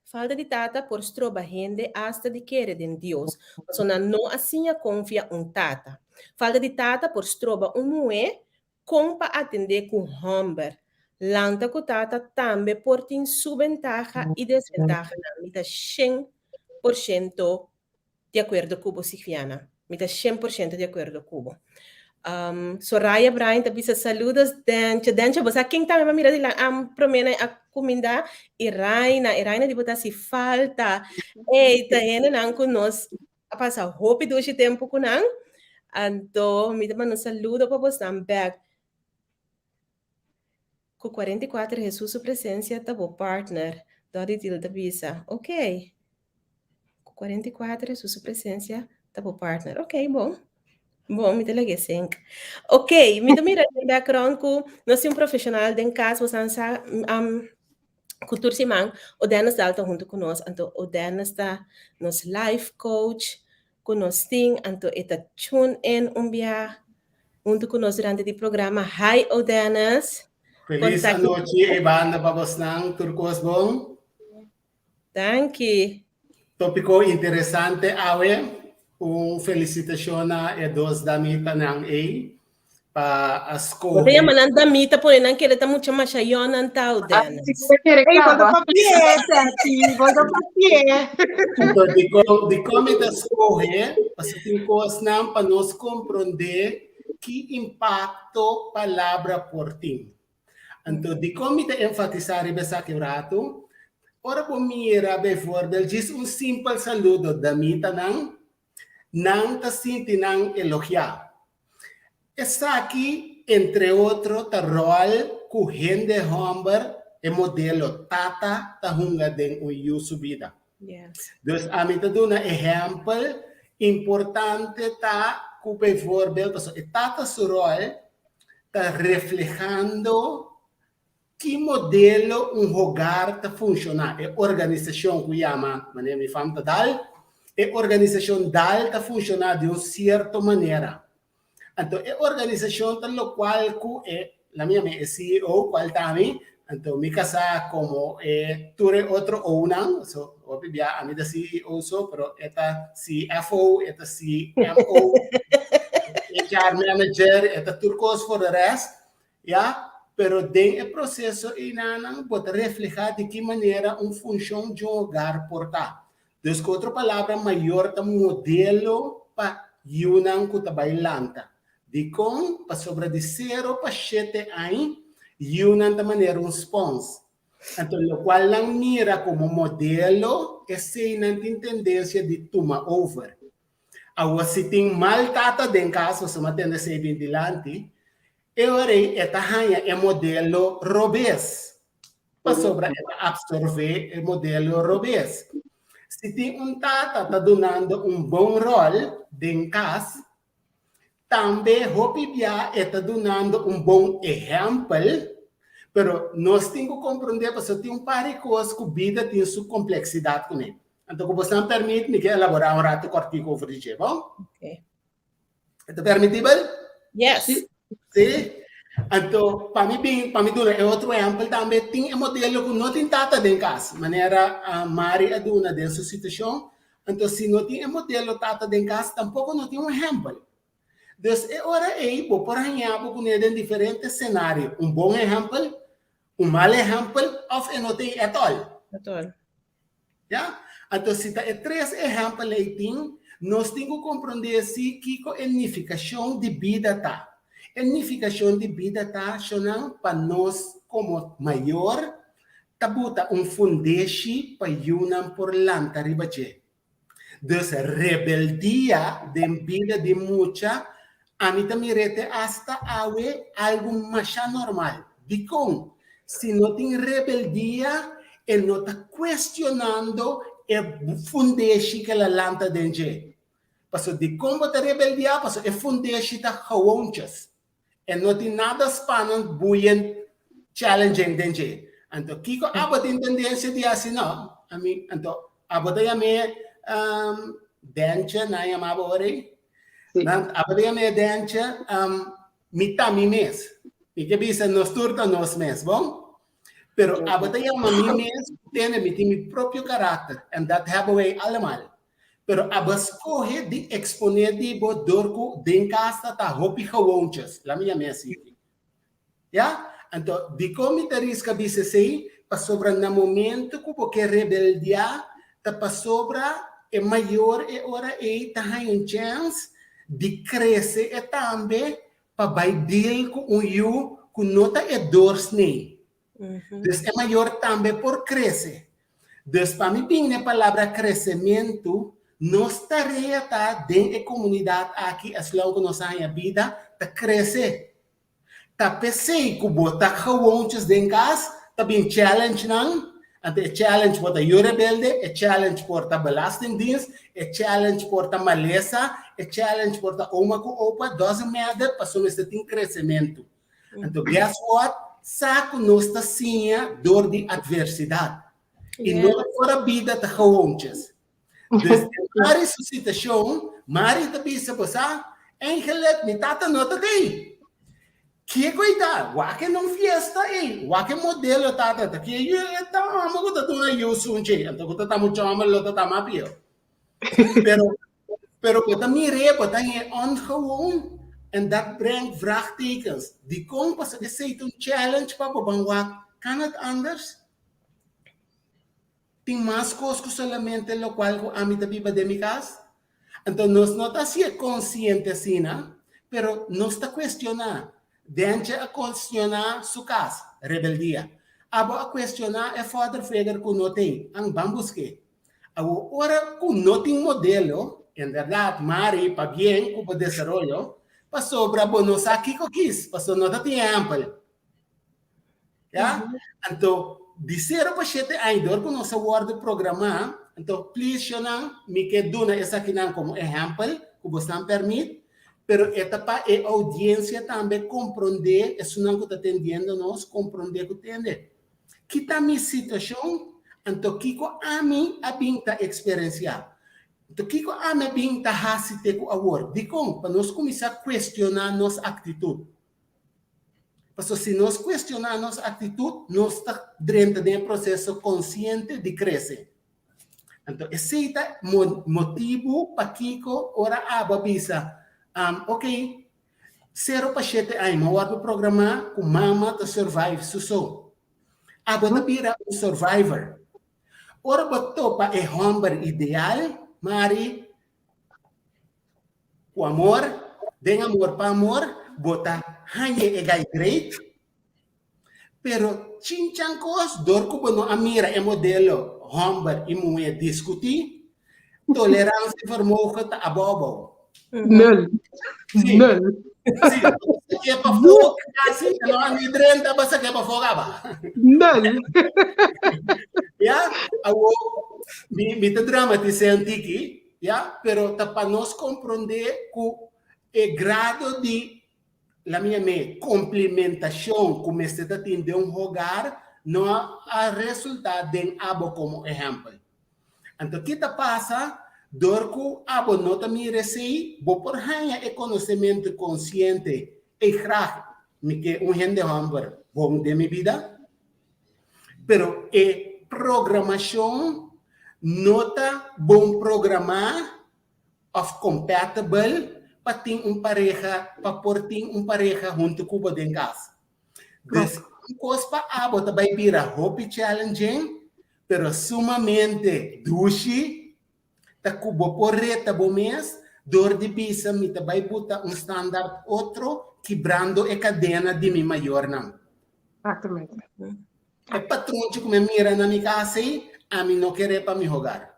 Falta de tata por stroba gente hasta de querer de Deus. Mas não assim confia tata. Falta de tata por stroba moe compa atender com homem. Lanta com tata também por ter subventaja e desventaja. Mita 100% de acordo com você, Fiana. Mita 100% de acordo com Soraya Brian também saludos Dencha você quem tá me mira de lá promena a comida e Raina de botar se falta tá indo não com nós a passar rápido esse tempo com não então me dá um saludo para você também com 44 Jesus sua presença tá bom partner. Dori tilda visa. Ok. Com 44 Jesus sua presença tá bom partner. Ok, bom. Bom, me deleguei sim. Ok, me mira no background que nós somos um profissional de casa, você sabe, cultura simang, o Dennis dalta junto conosco, então o Dennis está nos life coach, conosco ting, então eta tune in dia junto conosco durante o programa. Hi, o Dennis. Feliz noite e banda para vocês turcos bom. Thank you. Tópico interessante awe. Felicitação a dos da mita ng A para as Você é mananda mita por não querer tá muito mais chayona então, Dennis. Ei, bota papier, Tati, bota papier. Então, de como está escolher, você tem coisas não para nós compreender que impacto palavra por ti. Então, de como está enfatizar essa quebrado, ora por mira, bevorder, diz simples saludo da mita não ta sinti nang elogiar. Está aqui, entre outros, ta rol ku gente homem e modelo tata ta hunga den u subida. Yes. Dus a mim ta do na exemplo importante ta ku bevorder, tata su rol ta reflejando que modelo hogar ta funciona. É organização que chama, maneira me fama dal, é organização dal ta funciona de uma certa maneira. Então, é organização ta lo qual ku é, la minha é CEO, qual também, então me casa como ture outro owner, so obvia a mim da CEO so, pero eta CFO, eta CMO, HR manager, eta turcos for the rest, yeah. Pero dentro do processo, não pode refletir de que maneira função de hogar portar. Então, com outra palavra, maior é modelo para Yunnan que está bailanta. De com, para sobre de 0 para 7 anos, Yunnan de maneira response. Então, o qual não mira como modelo, é sem tem tendência de tomar over. Agora, se tem mal tata dentro caso, se uma tendência de vigilante, esta é modelo robês. Para sobre absorver o modelo robês. Se tem tata está dando bom rol em casa, também Hopibia está dando bom exemplo, pero nós temos que compreender que tem par de coisas que a vida tem sua complexidade com ele. Então, você me permite me elaborar rato cortico over de bom? Ok. É permitível? Yes. Sim. Então, para mim é outro exemplo também, tem um modelo que não tem tata em casa, maneira a Mari aduna dessa situação. Então, se não tem um modelo tata em casa, tampouco não tem exemplo. Então, é hora aí, por exemplo, com ele em diferentes cenários, bom exemplo, mau exemplo, ou não tem at all. At all. Yeah? Então, se tem 3 exemplos aí, nós temos que compreender se que a unificação de vida está. A unificação de vida está chamando para nós, como maior, tabuta fundeixe para Yunnan por lanta ribache. Então, rebeldia de vida de muita, a mim também rete hasta algo mais normal. De como? Se não tem rebeldia, ele não está questionando o fundeixe que ela lanta dentro. Porque de como a rebeldia, porque o fundeixe está gewoontes. E não tem nada spannend, buoyant, challenging dentro. Então, Kiko, abo tem tendência de assim, não. Então, abo da yame dente, na yamaba ori. Abo da yame dente, mitami mes. E que bisa nos turta nos mes, bom? Pero abo da yame mes, tem mi próprio caráter. And that have away allemal. Pero a escolhe de exponer de bodorco de casa tá hopi gewoontes, la minha mensagem. Ja? Então, de como te risca bisa sei, para sobra no momento que porque rebeldia, tá para sobra é maior e hora e tá hay chance de crescer e também para vai deal com you que nota é dorsne. Então, é maior também por crescer. Então, para mim, bem a palavra crescimento, nossa tarefa está dentro da comunidade aqui, as longo nossa vida, está crescer. pensei que botar kawonches den cas, também challenge não, ante challenge por o rebelde, é challenge por a belastingdienst, é challenge por a maleza, é challenge por a uma com opa, doesn't matter, passou nesse tem crescimento. Então, guess what? Saco nossa sinha dor de adversidade. E não for a vida da kawonches. Desde a ressuscitação, Maria também se passar, Angelet, me tata nota tem. Que coisa, que não fiesta aí, que modelo tata, que tá uma coisa do eu sunche, então que tá muito amor lo tá mapio. Pero que mire, que é ongewoon en dat brengt vraagtekens. Die kon pas gezegd een challenge papa bangwa, kan het anders? Tem mais coisas solamente lo qual ko ami tabi ba demikas. Então nós não tá se consciente assim, pero não está questionar. Dente a questionar su casa, rebeldia. Abo a questionar é father figure que não tem, ang bambusque. Abo ora que não tem modelo, em verdade, Mari, para bem, para desenvolvimento, para sobra bonos aqui que quis, para não tem tempo. Então, de 0 para 7 anos, que nós vamos programar, então, please, me que dona essa aqui como exemplo, que você não permite, pero etapa é audiência também compreender, isso não que está atendendo nós, compreender que entende. Que está minha situação, então, que a mim a pinta experienciar. Então, que a mim pinta hasite com a word. De como? Para nós começar a questionar nossa atitude. Porque se nós questionar nossa atitude, nós estamos dentro de um processo consciente de crescer. Então, esse é o motivo para que ora a babisa. Ok, 0 para 7 anos, eu vou programar com mama to survive suso. Agora vira um survivor. Ora botou para o homem ideal, Mari, com amor, den amor para amor, botar hanya é great, pero chinchancos, dor que não amira é modelo, homem e mulher discutir, tolerância e vermogen tá abobo. Nul. Sim. Nul. Sim, você quer para fogo, assim, não há nem drenta, você quer para fogo, Nul. yeah, me te dramatizei aqui, yeah, pero tá para nós compreender que o grado de la minha complementação como este está tendo um lugar não há resultado de abo como exemplo. Então, o que está passa? Dorco abo não está me receber, vou por ganhar é conhecimento consciente e graag me que gente hamburger bom de minha vida, pero é programação não está bom programar of compatible para ter pareja, para por ter pareja junto com o de casa. Des coisa para abo também vira hobby challenging, pero sumamente dushi. Ta kubo porreta bo mês, dor de bisa me também botar standard outro, quebrando a cadena de mim maior não. Exatamente. É patrão que me mira na minha casa a mim não querer para me jogar.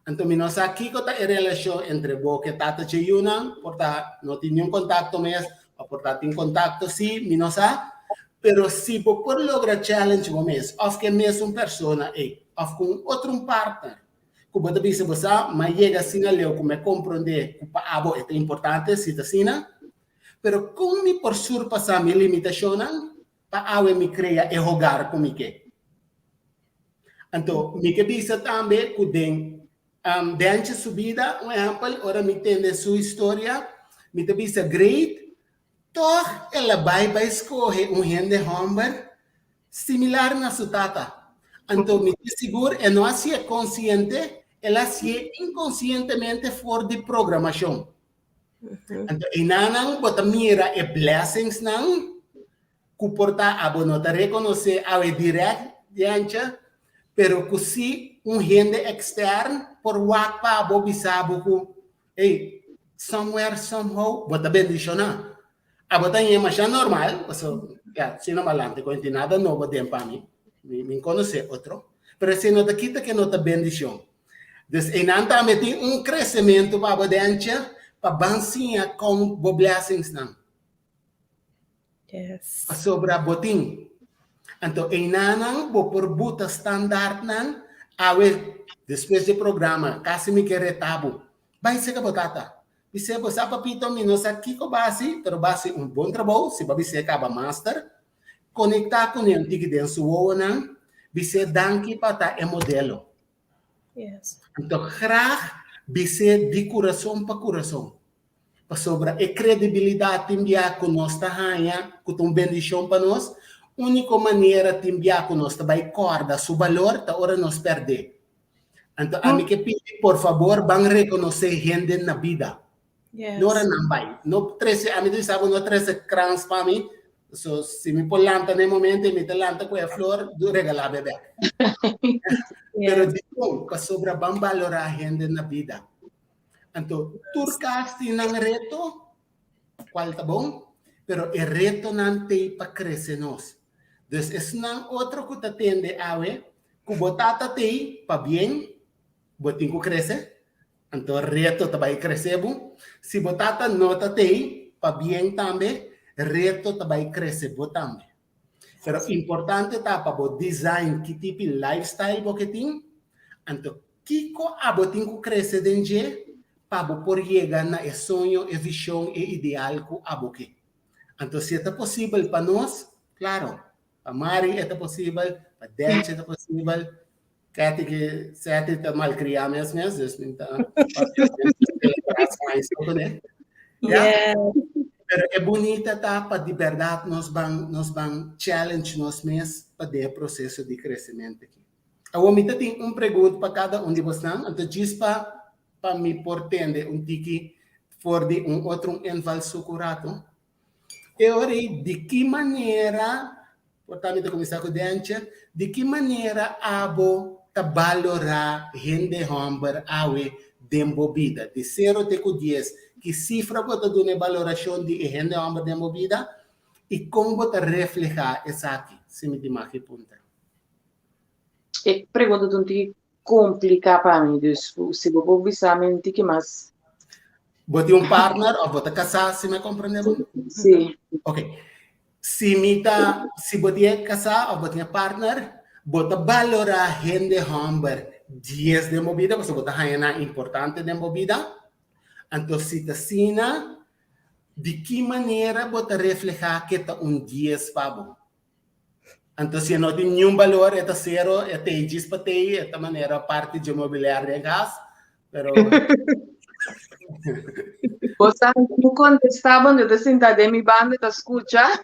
Então, me não sabe aqui que está a relação entre você que tata de Yunnan, porta não tem nenhum contato mais, ou porta tem contato sim, me não sabe, pero se você por lograr challenge o mês, ou que mesmo persona ou com outro partner, que você bisa você, mas chega assim a leu como compreender que para abo é importante, se assim, pero como me por surpassar minha limitação, para abo me cria e jogar comigo. Então, me que bisa também que dentro da subida, um exemplo, ora me entende sua história, me te bisa great, toch ela vai escolher gente homem similar na sua tata. Então, me seguro, e não é consciente, ela se inconscientemente for de programação. Então, e não bota mira e blessings não, que porta a bonota reconhecer a direct diante, pero que se gente externo por wapa bobi sabu que somewhere somehow bota bendição não. A bota é mais normal, porque se não malante com nada novo dentro para mim, me conhece outro, pero se não te quita que não te bendição. Dus en aantal met die crescimento para dentro, para bansinha com blessings não. Yes. Sobra boting. Anto, inanang, bo por buta standard nan, awe, depois de programa, kasi mi kere tabu. Vai ser botata. Bise, bo sa papito, minosa kiko base, pero base bom trabalho, se babise acaba master, conectar com ele, tiki den suo nan, bise danki pata é modelo. Yes. Então, graag bise de coração para coração. Para sobra a credibilidade enviar com nós tahanha, com uma bendição para nós, única maneira de enviar com nós vai corda, seu valor, tá hora nós perder. Então, a mim que pedi, por favor, vão reconhecer gente na vida. Yes. Não não vai. Não trece, a mim diz sabe não trece crans para mim. So, se me pôr lanta no momento, me te lanta com a flor, do regalar bebê. Pero digo, para sobra vão valorar a gente na vida. Então, turcas tem um reto, qual tá bom? Pero o reto não tem para crescer nós. Então, esse não outro que tá tende a ver, que botata tem para bem, botinho cresce. Então, o reto vai crescer bom. Se botata não tá tem para bem também, o reto vai crescer bom também. Pero importante tá para o design, que tipo de lifestyle você tem. Então, Kiko a botinho crescer dentro para por chegar na sonho, e visão e ideal que a boque. Então, se é possível para nós, claro, para Mari é possível, para Dente é possível, Kati que se está mal criar mesmo, então, pero é bonita tá para de verdade nós vamos challenge nós mesmos para o processo de crescimento aqui. A Omita tem pergunta para cada de vocês, então diz para me portende tiki for de outro enval sucurato. E ora, de que maneira, portanto, começar com o Dente, de que maneira abo valorar gente homem awe dembobida, de 0 até 10, que cifra bota de uma valoração de gente homem dembobida, e como bota reflejar essa aqui, se me demais que punta. E pergunta de tiki complica para mim, se eu vou visar me tiki mas Bota partner ou bota casar, se me compreende? sim. Ok. Se bota casar ou bota partner, bota valorar gente homem 10 de movida, porque bota hanya importante de movida. Então, se está assim, de que maneira bota reflejar que está 10 para então, se não tem nenhum valor, é 0, é 10 para ter, é da maneira parte de imobiliária de gás, pero... Você não contestava, eu te sentado em minha banda, te escuta.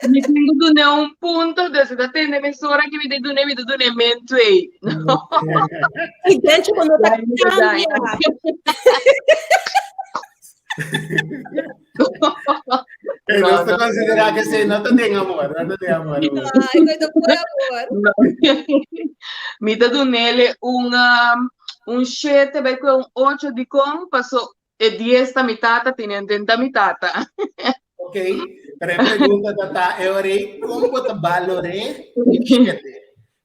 Me tenho de ponto, desse da tenda emissora que me deu de mento aí. E dentro quando tá cambia. Não estou considerando que você não tem amor, não tem amor. Ai, coisa por amor. Me deu nele um 7, vai com 8 de com, passou e 10 da mitata, tinha 30 mitata. Ok, pero pergunta tata, é como você valore 7?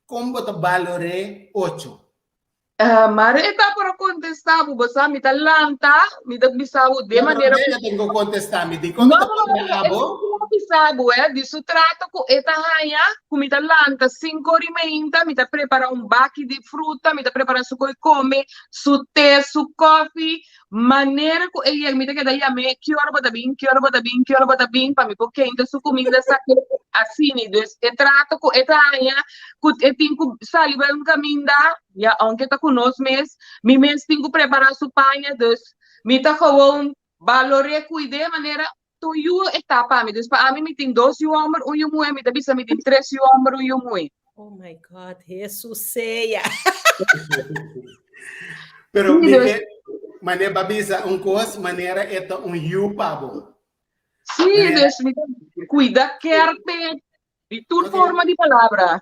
Como você valore 8? Mareta para contestar, você me talanta, me dá bisabo de maneira. Eu tenho que contestar, me diga como bisabo, de su trato com esta raia, com me talanta 5h30, me tá preparar baque de fruta, me tá preparar su come, su té, su coffee, maneira que ele me tá daí a me, que hora bota bem, para me porque ainda su comida saque assim, e trato com esta raia, que tenho saliva caminho ya aunque tá conosco mês, me mês tenho que preparar su panha, me tá com valore cuide de maneira tu etapa me para mim me tem 2 homem, 1 mulher, me bisa me tem 3 homem, 1 mulher. Oh my God, Jesus ceia. Pero maneira babisa coisa, maneira é pabo. Sim, Deus me cuida quer-te de tua forma de palavra.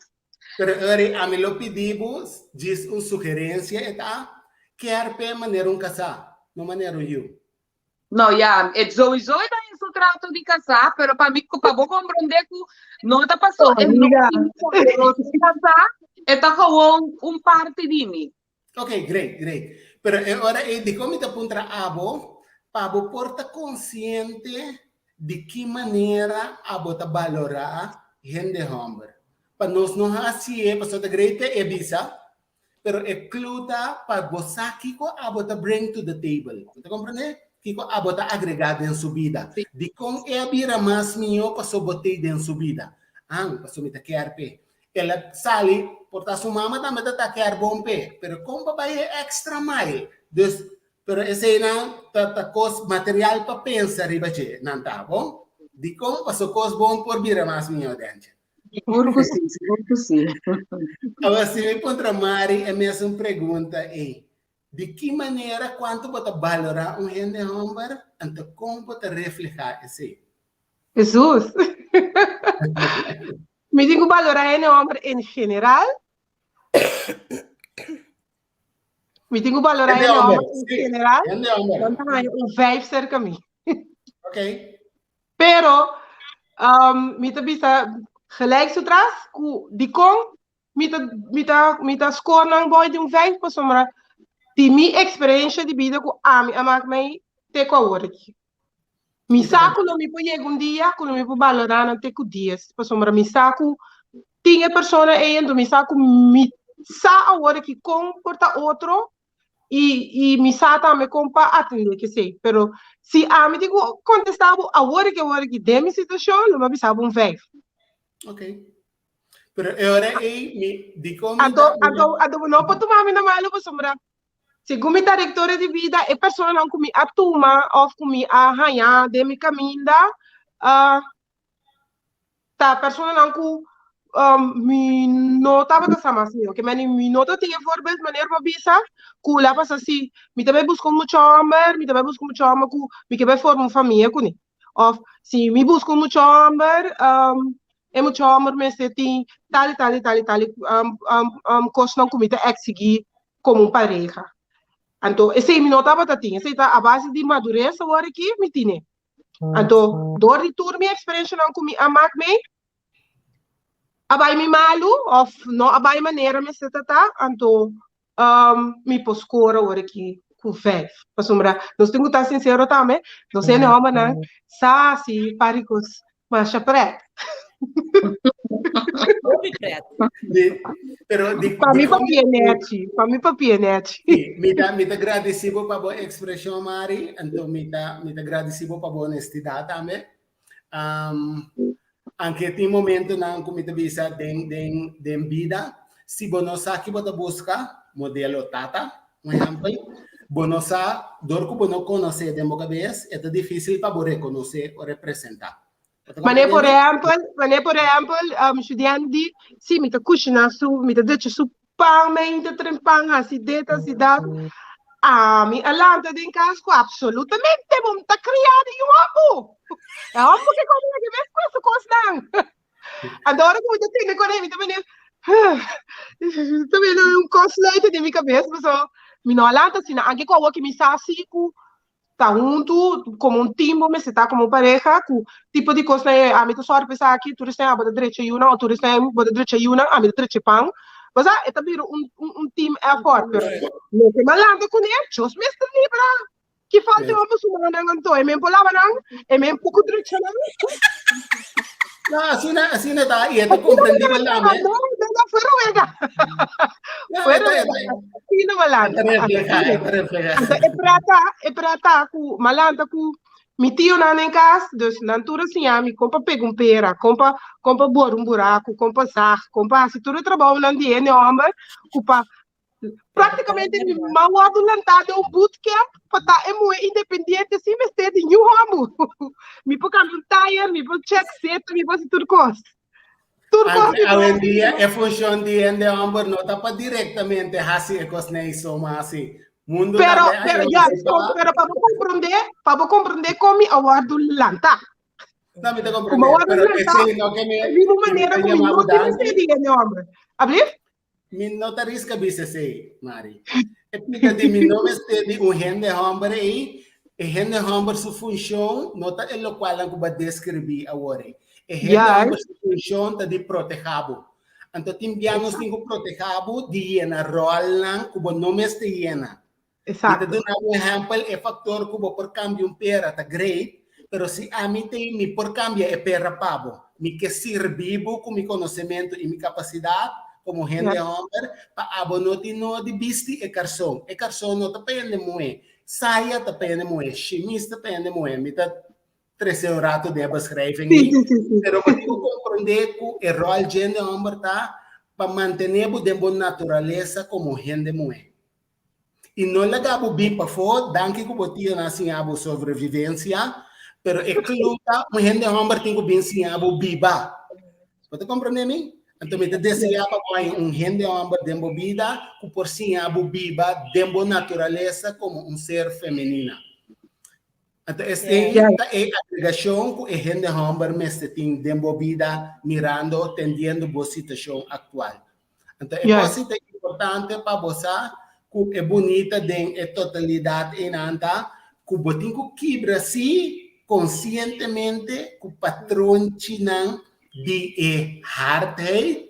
Pero a mim lo pedimos, diz sugerência quer maneira casar, não maneira Não, já, é sowieso em seu trato de casar, pero para mim, para vou compreender que não está passando, casar, está com parte de mim. Ok, great. Pero agora, de como te apunta abo, para porta consciente de que maneira a bota valorar gente homem. Para nós não assim, para sua greite é bisa, pero é cluta para você que a bota bring to the table. Você compreende? Que a bota agregada em sua vida. De como é a bira mais minha para sua botei em sua vida. Para sua mita quer pé. Ela sale, porta sua mama também tá quer bom pé, pero como papai é extra mile. Dus, pero esse não tá coisa material para pensar riba che, não tá bom? De como para sua coisa bom por bira mais minha dentro. Seguro que sim. Agora, se me encontra Mari, é a mesma pergunta aí. De que maneira, quanto você valorar um gente homem, então como você refletir isso? Jesus. Me digo valorar gente homem em geral. Me digo valorar gente homem em geral. Então, um vibe cerca de mim. Ok. Pero, me bisa gelijk zodra die kon, me ta score nang boy de 5 para sombra. Die minha experiência de vida com a minha mãe te com a hora aqui. Me saco não me põe um dia, quando me põe valorar não te com dias. Para sombra me saco tinha pessoa aí então me saco me sa a hora que comporta outro e me sa também compa atender que sei. Pero se a me digo contestava a hora que de minha situação, não me sabe 5. Ok. Pero agora aí de como não pode tomar na mala para sombra. Segundo a directora de vida, é pessoa não comi a turma ou comi a arranhar de mi caminho tá pessoa não com me nota para essa massa que me nota tinha formas maneira para bisa que lá passa assim me também busco muito amor com me que vai formar uma família com ele ou se me busco muito amor é muito amor mas tem tal coisa não comida exigir como pareja. Então, esse me notava tatinha, esse tá a base de madurez agora aqui me tinha. Então, dor de turma minha experiência não comi a me abai me malu ou não abai maneira me se tá, então me poscora agora aqui com fé. Para sombra, nós temos que estar sincero também, não sei não, mas não, se paricos, mas chapret. Para mim papianete. Me agradecido para a expressão, Mari. Então, me agradecido para a honestidade também. Anche tem momento na comida bisa de vida. Se você sabe que você busca modelo Tata, por exemplo, você sabe, dor que você conhece de uma cabeça, é difícil para você reconhecer ou representar. Mas, por exemplo, estudante, se me cozinha me deixa pão, me trempang, assim, deta, cidade, me alanta de casco, absolutamente, vamos estar criado em amo. É amo que como que vem com essa coisa, não. Adoro que eu tenho com ele, também não conceito de minha cabeça, mas me não alanta, assim, aqui com o que me sabe, tá junto como time, mas está como pareja, com tipo de coisa, a mim só pensar aqui, tu tem a direita e uma, tu tem a direita e uma, a mim direita pão, mas é também time effort, pero não tem malando com ele, just mestre livre, que falta uma pessoa não então, é mesmo palavra não, é mesmo pouco direita não. Assim não tá, e é compreendível também. Não, foi ruega. Foi ruega. Assim não malanda. É para estar com malanda com mi tio na em casa, dus natura assim, me compra pera, compra bor buraco, compra sar, compra se tudo trabalho não dia, né, homem, culpa praticamente me mal adelantado bootcamp para estar independente assim, mas ter de new home. Me por caminho tire, me por check set, me por tudo coisa. Hoje em dia, é função de homem, não está para diretamente assim, é coisa nem isso, mas assim, mundo pero para compreender como me aguardo lanta. Não me compreender, pero esse não que me de uma maneira como não tem dia, né, homem. Abrir? Me não tá risca bisa sei, Mari. É porque de mim não este de gente homem aí, gente homem sua função, não tá é o qual eu vou descrever agora. É gente homem sua função tá de protegado. Então tem bianos tem que protegado de na rol não, como não este hiena. Exato. Então, um exemplo é fator que por câmbio pera tá great, pero se a mim tem me por cambiar é perra pavo, me que servibo com meu conhecimento e minha capacidade como gente homem para abonoti no de bisti e carson não depende muito, saia depende muito, chimista depende muito, me tá 13 horas de beschrijving, pero eu compreender que o rol de gente homem tá para manter a natureza como gente muito. E não legabo bem para fora, danke que botia na sinhabo sobrevivência, pero é claro que gente homem tem que bem sinhabo biba. Pode compreender? Então, me deseja para gente homem de vida, que por sinhabo biba, de natureza como ser feminina. Então, esta é a agregação que a gente homem tem de vida, mirando, tendendo a situação atual. Então, é importante para você, que é bonita de totalidade em anta, que botin que quebra-se conscientemente que o patrão chinang de hardheid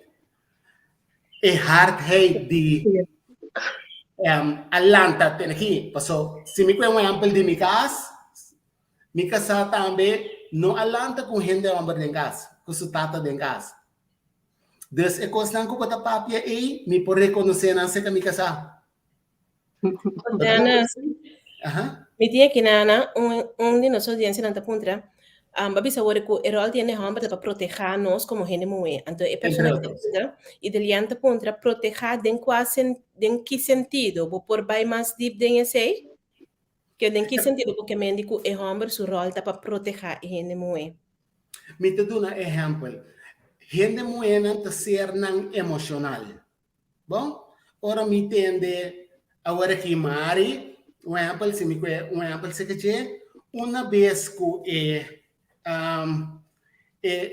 de alanta tem aqui, passou. Se me conhece exemplo de minha casa também não alanta com gente homem de casa, com o tata de casa. Dus é coisa que botar papia aí, me por reconhecer na seca minha casa. Dana, me tinha que nana de nossa audiência não tá puntra. Babi sabe que o rol tiene homem para proteger nós como gente mulher. Então é pessoa que puntra e de lianta puntra proteger den quase den que sentido, vou por bem mais deep den esse. Que den que sentido porque me indico é homem su rol tá para proteger gente mulher. Me te dou um exemplo. Gente mulher não tá ser não emocional. Bom, ora me entende agora que Mari, um exemplo se me um exemplo se que uma vez que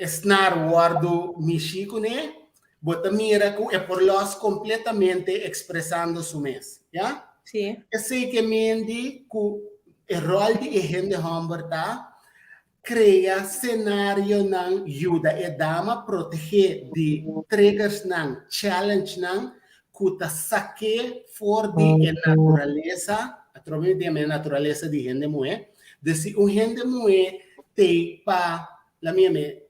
snar guardo Michico né, bota mira que é por los completamente expressando su mês, já? Sim. Eu sei que mendi que o rol de gente homem tá cria cenário não ajuda e dama proteger de triggers não challenge não que tá saque for de natureza através da natureza de gente mulher desse o gente mulher tem para la minha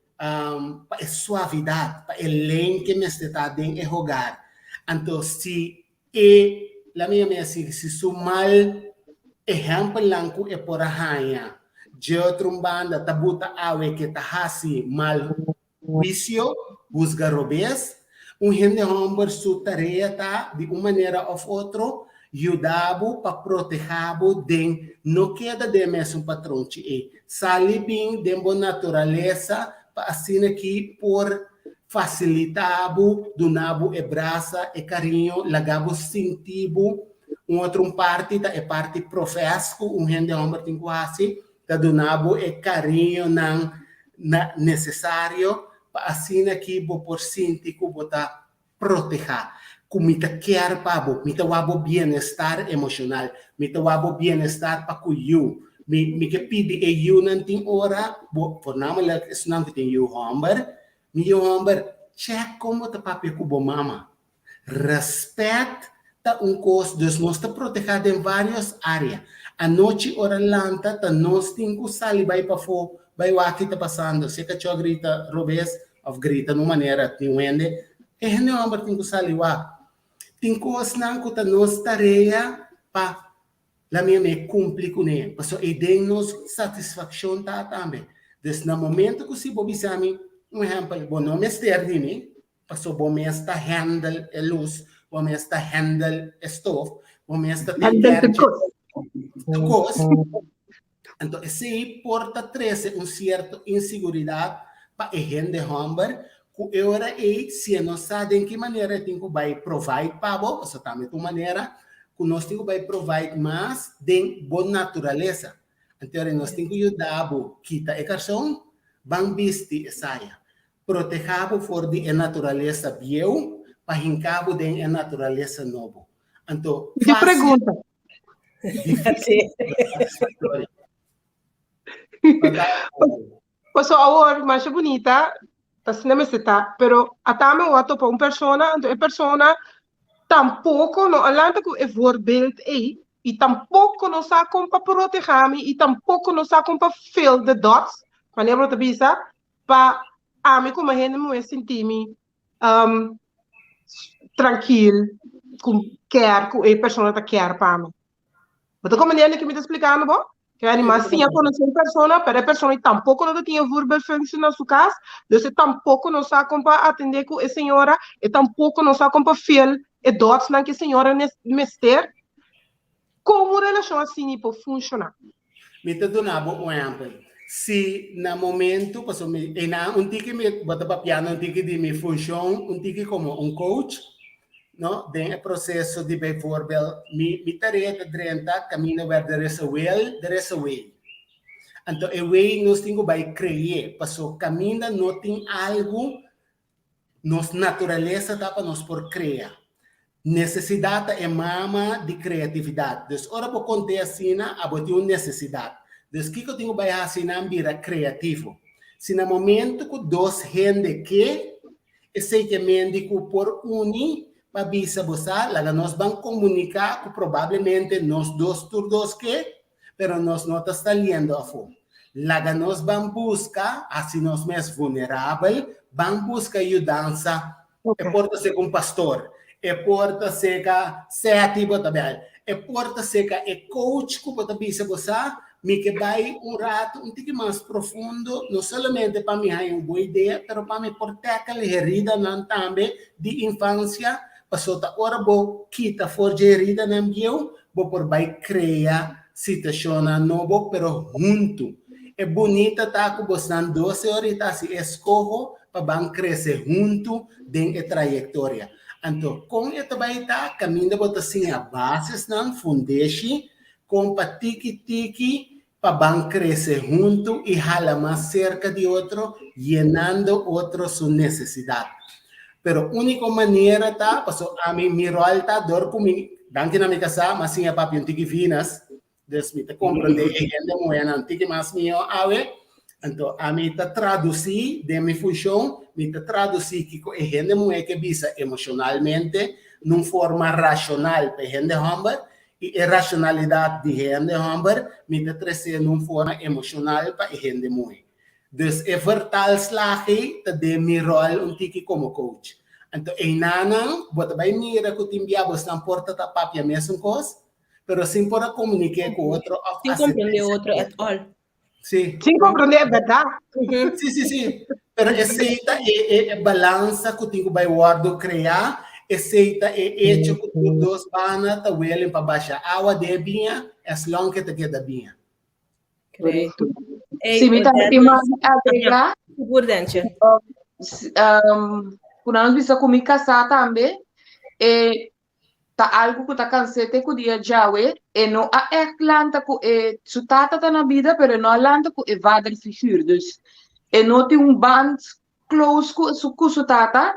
para suavidade para ele que me está dentro é rogar então se la minha se su mal exemplo lanku é por arranha de outro banda tabuta awe que tá hasi mal juízo busca robes gente homem su tarefa tá de uma maneira ou outra ajudabo para protegabo de não queda de mesmo patrão e sali bem de boa natureza para assim aqui por facilitabo donabo e braça e carinho lagabo sentibo outro parte da é parte profesco gente homem tem quase da donabo e carinho não necessário para assim aqui por sentir que botar proteger comita quer pabo, mita wabo bem-estar emocional, mita wabo bem-estar para cuiu, me que pede e you nanting ora, por nama la senang tem you homem, check como ta papi kubo mama, respect ta cos dos nós ta proteger em várias áreas, a noite ora lanta ta nós tingu sali vai para fo, vai waki ta passando, se que cho grita robes, of grita numa maneira tinwende, não homem tingu sali wa tem coisas não que nós tarefa para lá mesmo é cumprir com ele, porque aí tem nos satisfação tá também. Desde no momento que se bobisami, exemplo, bom não me esterde né, porque bom me está handle a luz, bom me está handle a stove, bom me está handle coisa. Então esse porta 13 certo inseguridade para a gente homem que agora é se não sabe de que maneira tem que vai provide para você também de maneira que nós temos que vai provide mais de boa natureza então nós temos que ajudar kita a questão bang bisti saia proteger for de natureza bio para hincabo de natureza novo então que pergunta Pues ahora más bonita assim não me está, pero atame o para uma pessoa, então a pessoa tampouco não alanta que é voorbeeld aí, e tampouco não sabe como para proteger-me, e tampouco não sabe como para fill the dots, quando eu bisa, para a mim como a gente me sentir-me tranquilo, com quer, com a pessoa que quer para mim. Então, como ele que me está explicando, bom? Que a animação conhece uma pessoa, para a pessoa tampouco não tinha verbal function na sua casa, então tampouco não sabe como para atender com a senhora, e tampouco não sabe como para fill e dots na que a senhora mester. Como a relação assim pode funcionar? Me te donava um exemplo. Se no momento, passou me, um tique me bota para piano, um tique de minha função, um tique como um coach, no, den processo de bijvoorbeeld, mi tarefa drenta, caminho ver der is a way. Então, a way nós temos que criar, passou caminho não tem algo, nos natureza tá para nós por criar. Necessidade é mama de criatividade. Então, ora por conter assim, a botar uma necessidade. Então, o que eu tenho que fazer assim, vira criativo. Se no momento que dois gente que, esse que mendigo por unir, para bisa bosa, lá nós vamos comunicar que provavelmente nós dois que, pero nós não está lendo a fome. Lá nós vamos buscar, assim nós mesmos vulneráveis, vamos buscar ajudança, okay. Porta ser com pastor, porta ser com ativo também, porta ser com coach, que pode bisa bosa, me que vai rato, pouco mais profundo, não somente para mim é uma boa ideia, mas para mim proteger aquela herida também de infância, passou a hora vou quitar forja herida na minha, vou por vai criar situação nova, pero junto. É bonita tá com você 12 horas se escorro para crescer junto dentro da trajetória. Então, com esta vai estar caminhando para assim a bases não fundeixe com tiki para crescer junto e jalar mais cerca de outro, llenando outro sua necessidade. Pero única maneira tá, passou a mim mi rol tá dor comigo, danke na minha casa, mas sim a papi um tiki finas, des me te compreender e gente moeda um tiki mais mio awe, então a mim tá traduzir de minha função, me tá traduzir que a gente moeda que bisa emocionalmente, numa forma racional para gente humber e a racionalidade de gente humber, me tá trazer numa forma emocional para gente moeda. Dus é vertaalslag de meu rol tiki como coach. Então, em nana, bota bem mira que o time biabos não porta ta papia mesmo coisa, pero sim para comunicar com outro. Sem compreender outro at all. Sim. Sem compreender é verdade. Sim. Pero aceita é balança que o time vai guardar criar, aceita é hecho que os dois vão ta welem para baixar água de binha, as long que te queda binha. Correto. Se me dá uma agregar, importante. quando nós bisa comigo casar também, tá algo que tá cansete com dia jawe, e não a lanta com sutata tá na vida, pero não lanta com vader figure, dus e não tem band close com sutata,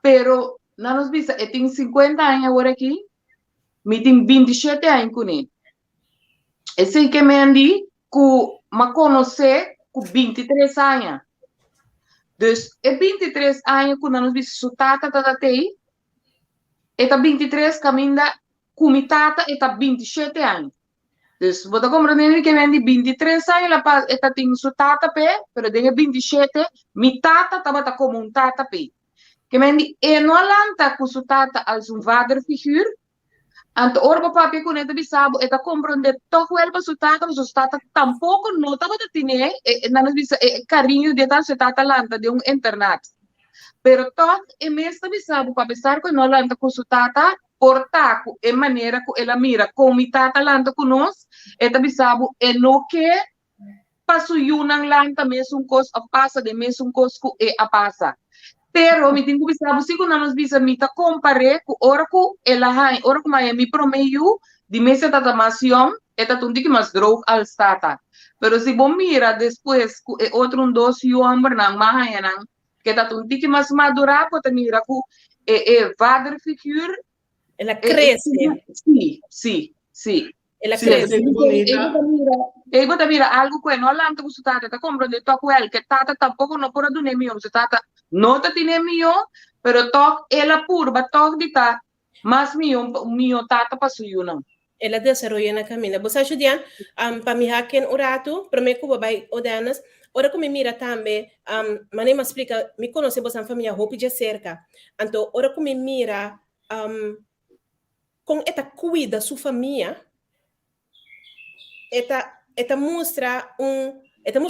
pero nós bisa tem 50 anos agora aqui, me tem 27 anos com ele. E sei que me andi que me conhecer com 23 anos. Dus, é 23 anos que nós vimos sua tata tatei, e tá 23 caminha com minha tata e tá 27 anos. Dus, você compreende que vem de 23 anos, ela tá tem sua tata pé, pero de 27, minha tata tá como um tata pé. Que vem de, e não alanta com sua tata als um vader figure, ante orbo papi con eta bisabo eta comprende todo el resultado resultado tampoco no tava de tiene nanos bisa carinho de tal se tata lanta de un internat pero todo e mesta bisabo para pensar que no lanta con su tata portaco e maneira que ela mira com mi tata lanta con nós eta bisabo e no que passo yunang lanta mesmo cos a passa de mesmo cos e a passa. Pero me tenho que pensar, se quando nós bisa me tá compare com ora com ela hai, ora com mais me promeio de mesa da tamação, eta tundi que mais droga al stata. Pero se bom mira depois outro dois e amor não mais não, que tá tundi que mais madurar pode mira com vader figure, ela cresce. Sim. Ela cresce. E você mira algo que não lanta com tata, tá compreendendo com ela que tata tampouco não pode doer meu, se tata não tá tendo meu, pero toc ela purba toc de tá, mas meu tata passou não. ela desarrolla na caminho. Você ajuda para me hacken o rato, para me cuba vai odanas. Ora como mira também, mané me explica, me conhece você a família Hope de cerca. Então, ora como mira, com esta cuida sua família, esta mostra um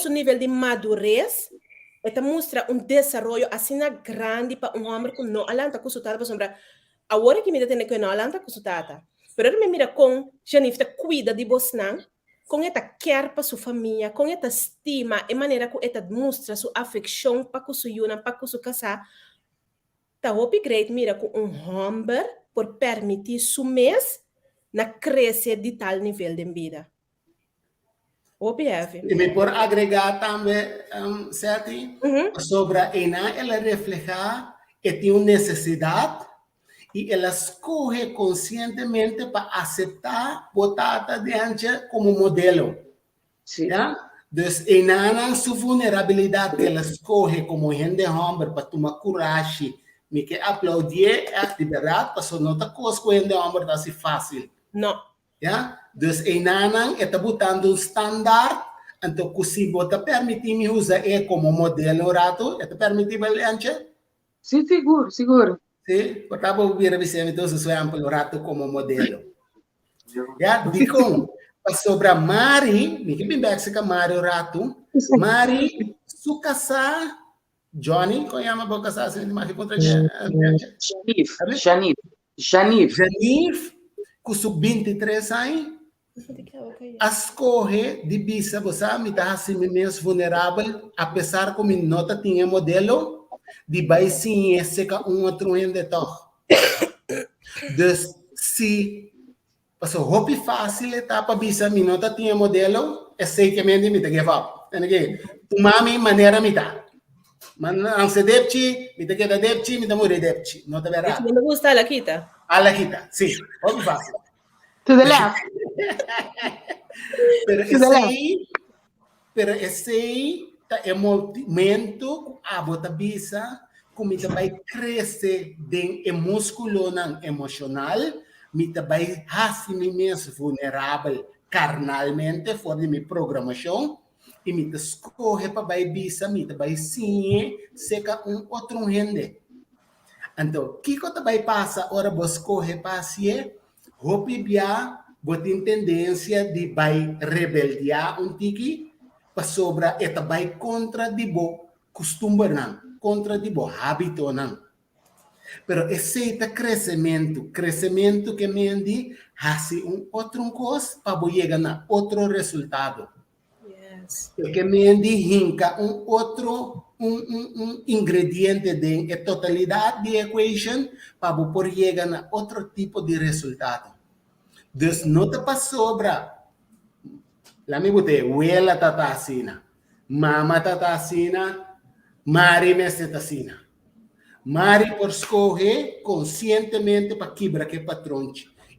nível de madurez, esta mostra um desenvolvimento assim grande para um homem que não alanta com sua para sombra. Agora que me tem que não alanta com sua tata. Pero me mira com Janifta cuida de Bosnan, com esta quer para sua família, com esta estima, e maneira que esta mostra sua afeição para com sua yuna, para com sua casa. Tá hope great mira com homem por permitir seu mês na crescer de tal nível de vida. E me por agregar também, Seti, sobre a ela reflejar que tem uma necessidade e ela escolhe conscientemente para aceitar botar diante como modelo. Sim. Então, ena sua vulnerabilidade que ela escolhe como gente homem para tomar coragem, me que aplaudir é de verdade, porque não está coisa com gente homem está assim fácil. Não. Ya, dus enanang está botando um standard, então se você permitir me usar como modelo rato, está permitido anche? Sim, seguro. Sim, porque vou vir a dizer então se o rato como modelo. Ya, digo, sobre a Mari, me que bem que Mari Rato, Mari su casa Johnny, como chama a casa assim de mais contra Janif, com sub 23 anos, escolhe de bisa você me dá assim menos vulnerável, apesar que me nota tinha modelo de vai sim esse que outro ainda toh. Dus se passou hopi fácil etapa bisa me nota tinha modelo, é sei que me te give up. Entende? Tu mami maneira me dá. Man ang se depchi, me te queda depchi, me te muri depchi. Não te verá. Me gusta la quita. A la quita, sim, hopi fácil. To the left. Pero esse é movimento a bota bisa como vai crescer de músculo não emocional, me vai assim mesmo vulnerável carnalmente fora de minha programação e me escorre para vai bisa, me vai sim seca outro rende. Então, o que que vai passar ora você corre para se hope bia botin tendência de vai rebeldear tiki para sobra eta vai contra de bo costume não, contra de bo hábito não. Pero esse crescimento que mendi hace outro coisa para chegar na outro resultado. Yes. Que mendi hinca outro ingrediente de totalidade de equation para por chegar na outro tipo de resultado. Dus não te sobra. Lá me botei, uela tata assina, mama tata assina, mari me seta assina. Mari por escolher conscientemente para quebrar que patrão.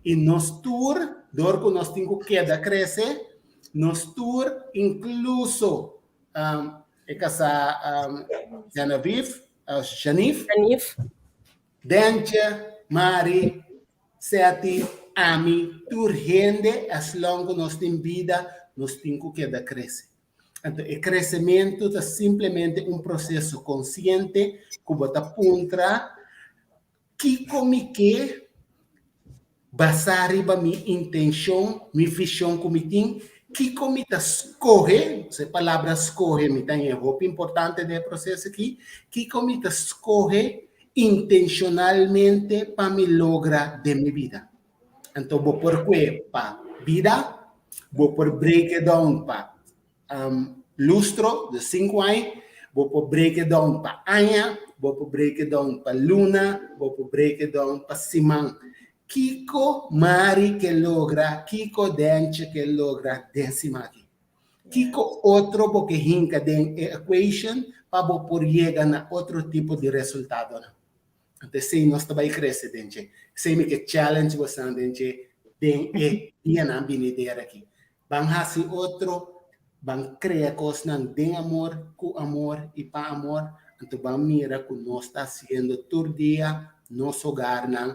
E nós tour, dor que nós temos que crescer, nós tour incluso Janif, Denche, Mari, Seti, Ami, turgende, as longo nós temos vida, nós temos que crescer. Então, o crescimento é simplesmente processo consciente que você aponta que como que basar a minha intenção, minha visão como tem, que como te escorre, essa palavra escorre, me tem roupa importante do processo aqui, que como te escorre intencionalmente para me lograr de minha vida. Então, vou por quê? Para vida, vou por breakdown para lustro de 5 anos, vou por breakdown para Anya, vou por breakdown para Luna, vou por breakdown para Simão. Kiko Mari que logra, Kiko Dente que logra décima aqui. Kiko outro porque hinca de equation para por chegar na outro tipo de resultado. Então, se nós também cresce dente, se me que challenge você dente, den e na binidera aqui. Vão fazer outro, vão criar coisas não den amor, com amor e para amor. Então, vamos mirar que nós está sendo todo dia, nosso hogar não,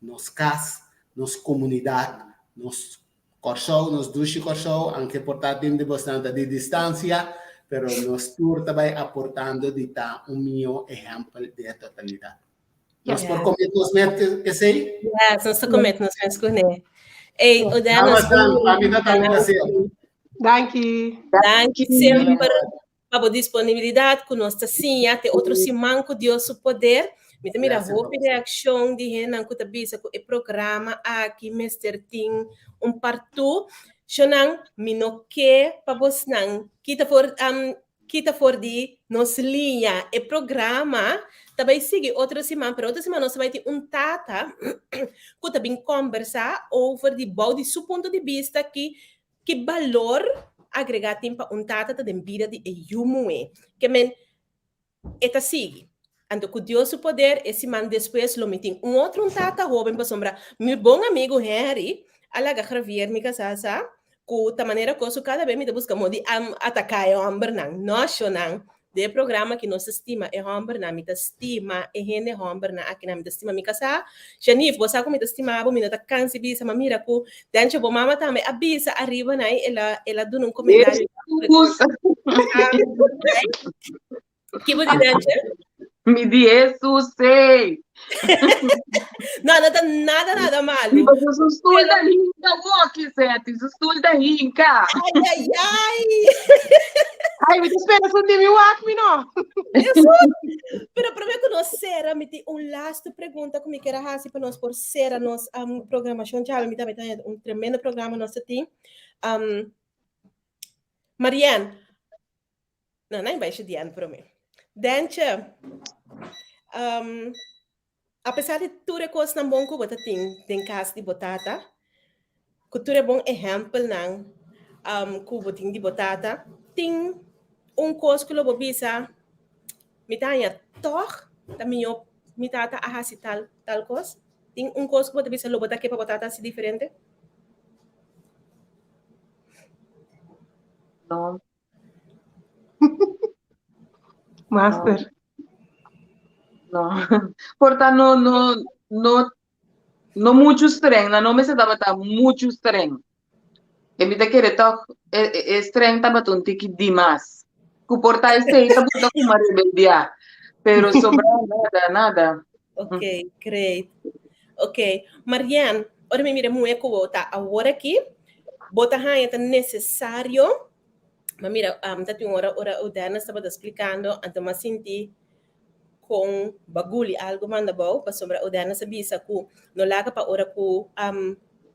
nos casa, nossa comunidade, nos corso, nos dushi corso, anche portati di bastante di distanza, però nos tour também aportando di ta un mio esempio di totalità. Nós por comer nos met que sei? Yes, nós estamos comendo, nós vamos escolher. Ei, o Dana, Vamos a mim também assim. Dank je. Danke sempre pela disponibilidade conosco sim, até outro simanco Deus o poder. Me também a roupa de reação de Renan que tabisa com o programa aqui Mr. Ting partu. Shonang minoke pabosnang kita for di nos linha e programa também sigue outra semana, para outra semana nós vai ter tata que também conversar over de bom seu ponto de vista que valor agregado para tata da vida de humue que men eta sigue ando com Deus o poder esse man depois lo meeting outro tata jovem para sombra meu bom amigo Henry alaga Javier mi casasa ku ta maneira que su cada vez me busca modi atacar o amber nós não de programa que nós estima é amber me estima é rende amber aqui na me estima mi casa Janif você como me estima abo me tá canse bisa mamira ku danche bo mama também abisa arriba nai ela dá um comentário que você danche Me Jesus, sei. Nada malo. Mas o sul da Rinca, o que certo? O sul da Rinca. Ai. Ai, me espera, só tem meu acme, não. Pero para me conhecer, me tem last pergunta como que era assim para nós por ser a nossa programação já me também tem tremendo programa nós tem. Marianne. Não vai ser Diane para mim. Dante, apesar de tudo que você não bom que você tem casa de batata, que tudo é bom exemplo não, que você tem de batata, tem coisa que você bisa, me tanya toch, também eu me tata a assim tal coisa, tem coisa que você bisa lo botar que para batata assim diferente? Não. Master. Não. Portanto, não muito estranho, não me se dava muito estranho. E me querer tocar estranho tava um tique demais. Que portar esse aí tá botando uma rebeldia, pero sobra nada. Ok, great. Ok, Marianne, ora me mira muito que tá agora aqui, bota é necessário. Mas mira, tati ora o Dana estava explicando, então mas senti com bagulho algo manda bom, para sobre o Dana sabia que não laga para ora que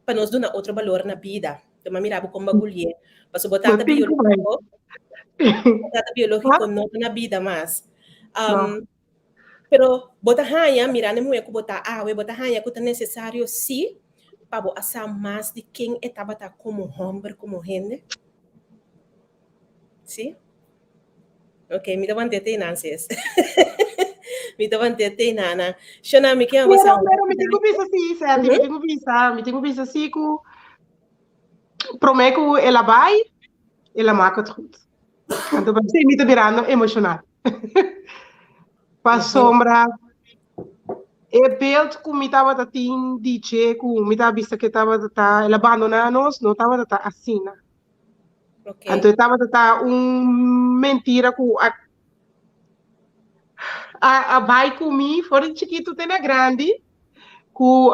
para nós dar outro valor na vida. Então mas mira com bagulho, para sobre tata biológico não na vida mais. Pero bota hanya mira nem muito bota bota hanya que é necessário sim para assar mais de quem estava como homem como gente. Sim? Ok, me dá uma tete Nancy's. Me dá uma tete Nana. Shona, me quer você. Me tenho visto assim, certo? Me tenho visto assim que prometo ela vai, ela marca tudo. Então, você me está virando emocional. Para sombra, é belo que me estava tendo DJ, que me estava visto que estava ela abandonando-nos, não estava assim, né? Okay. Então, estava mentira que a vai comigo, fora de chiquito, tem grande, que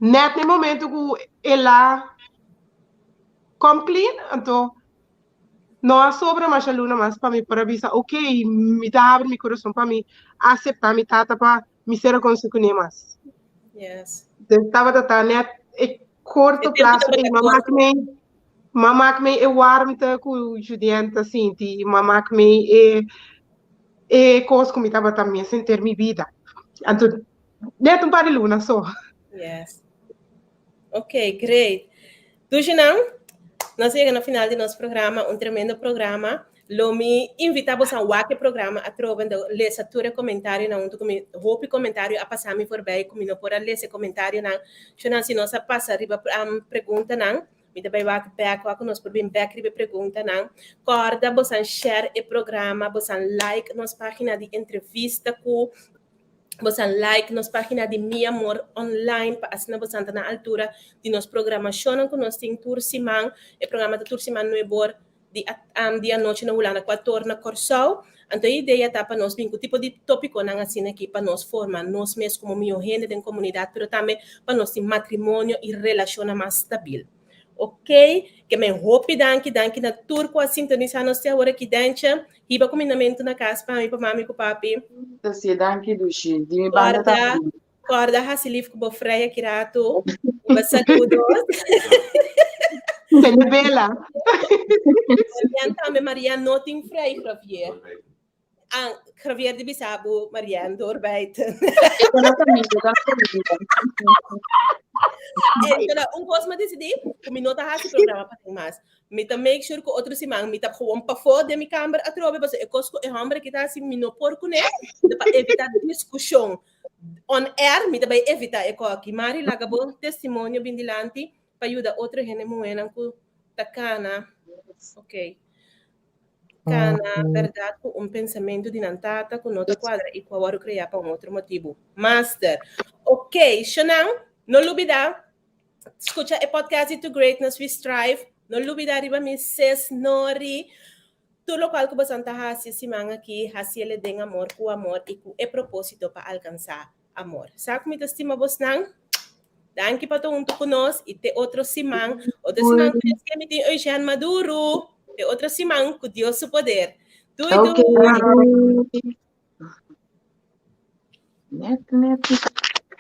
net no momento que ela come clean, então não sobra mais a luna mais para mim para avisar, ok, me dá abre meu coração para mim aceitar me tata para me ser conseguir mais. Yes. Estava net curto prazo e mamá que me é warmte com o judiante assim, mamá que me é coisa que me estava também sentir minha vida. Então, net par de luna só. Yes. Ok, great. Do não? Nós chegamos no final do nosso programa, tremendo programa. Me invitamos a um programa a trocar ler satura comentário na roupa comentário a passar me por bem como não pode ler esse comentário não. Se nós passa riba pergunta não. Me também vai back nós por bem back riba pergunta não. Corda você share o programa, você like nossa página de entrevista com Você like nos página de Mi Amor online para assim você na altura de nos programação que nós tem Tursimang, o programa de Tursimang no ebor de dia noite na ulana 14 na Corsol. Então a ideia tá para nós vir com tipo de tópico na assim aqui para nós formar nós mesmos como minha gente da comunidade, mas também para nós ter matrimônio e relação mais estável. Ok? Que me hope danke na turco a sintonizar nós até agora aqui dentro. Riba combinamento na casa para mim, para mami, para papi. Sì, danke Dushi. Dimmi banda também. Corda Hasilif com Bofreia Kirato. Saludos. Bela. Mariana também, Mariana Notin Frei, Javier. Javier de Bisabo, Mariana Dorbeit. Eu não caminho. Então, coisa me decidi, que me nota esse programa para ter mais. Me também make sure que outro simang me tá com para fora de minha câmera a trobe, mas eu costo é hambre que tá assim me no porco né, para evitar discussão on air, me também evitar eco aqui. Mari laga bom testemunho bindilante para ajudar outro gente moena com tacana. Ok. Cana, verdade, com pensamento de nantata, com outra quadra e com a criar para outro motivo. Master. Ok, Shanang, não olvida. Escucha o podcast To Greatness We Strive. Não olvida arriba me ses nori. Tudo o qual que você está fazendo esse manhã aqui, fazendo de amor com amor e com o propósito para alcançar amor. Sabe como te estima você não? Danke para todo mundo conosco e te outro simang. Outro simang que me tem Eugênio Maduro. Te outro simang com Deus o poder. Ok. Net.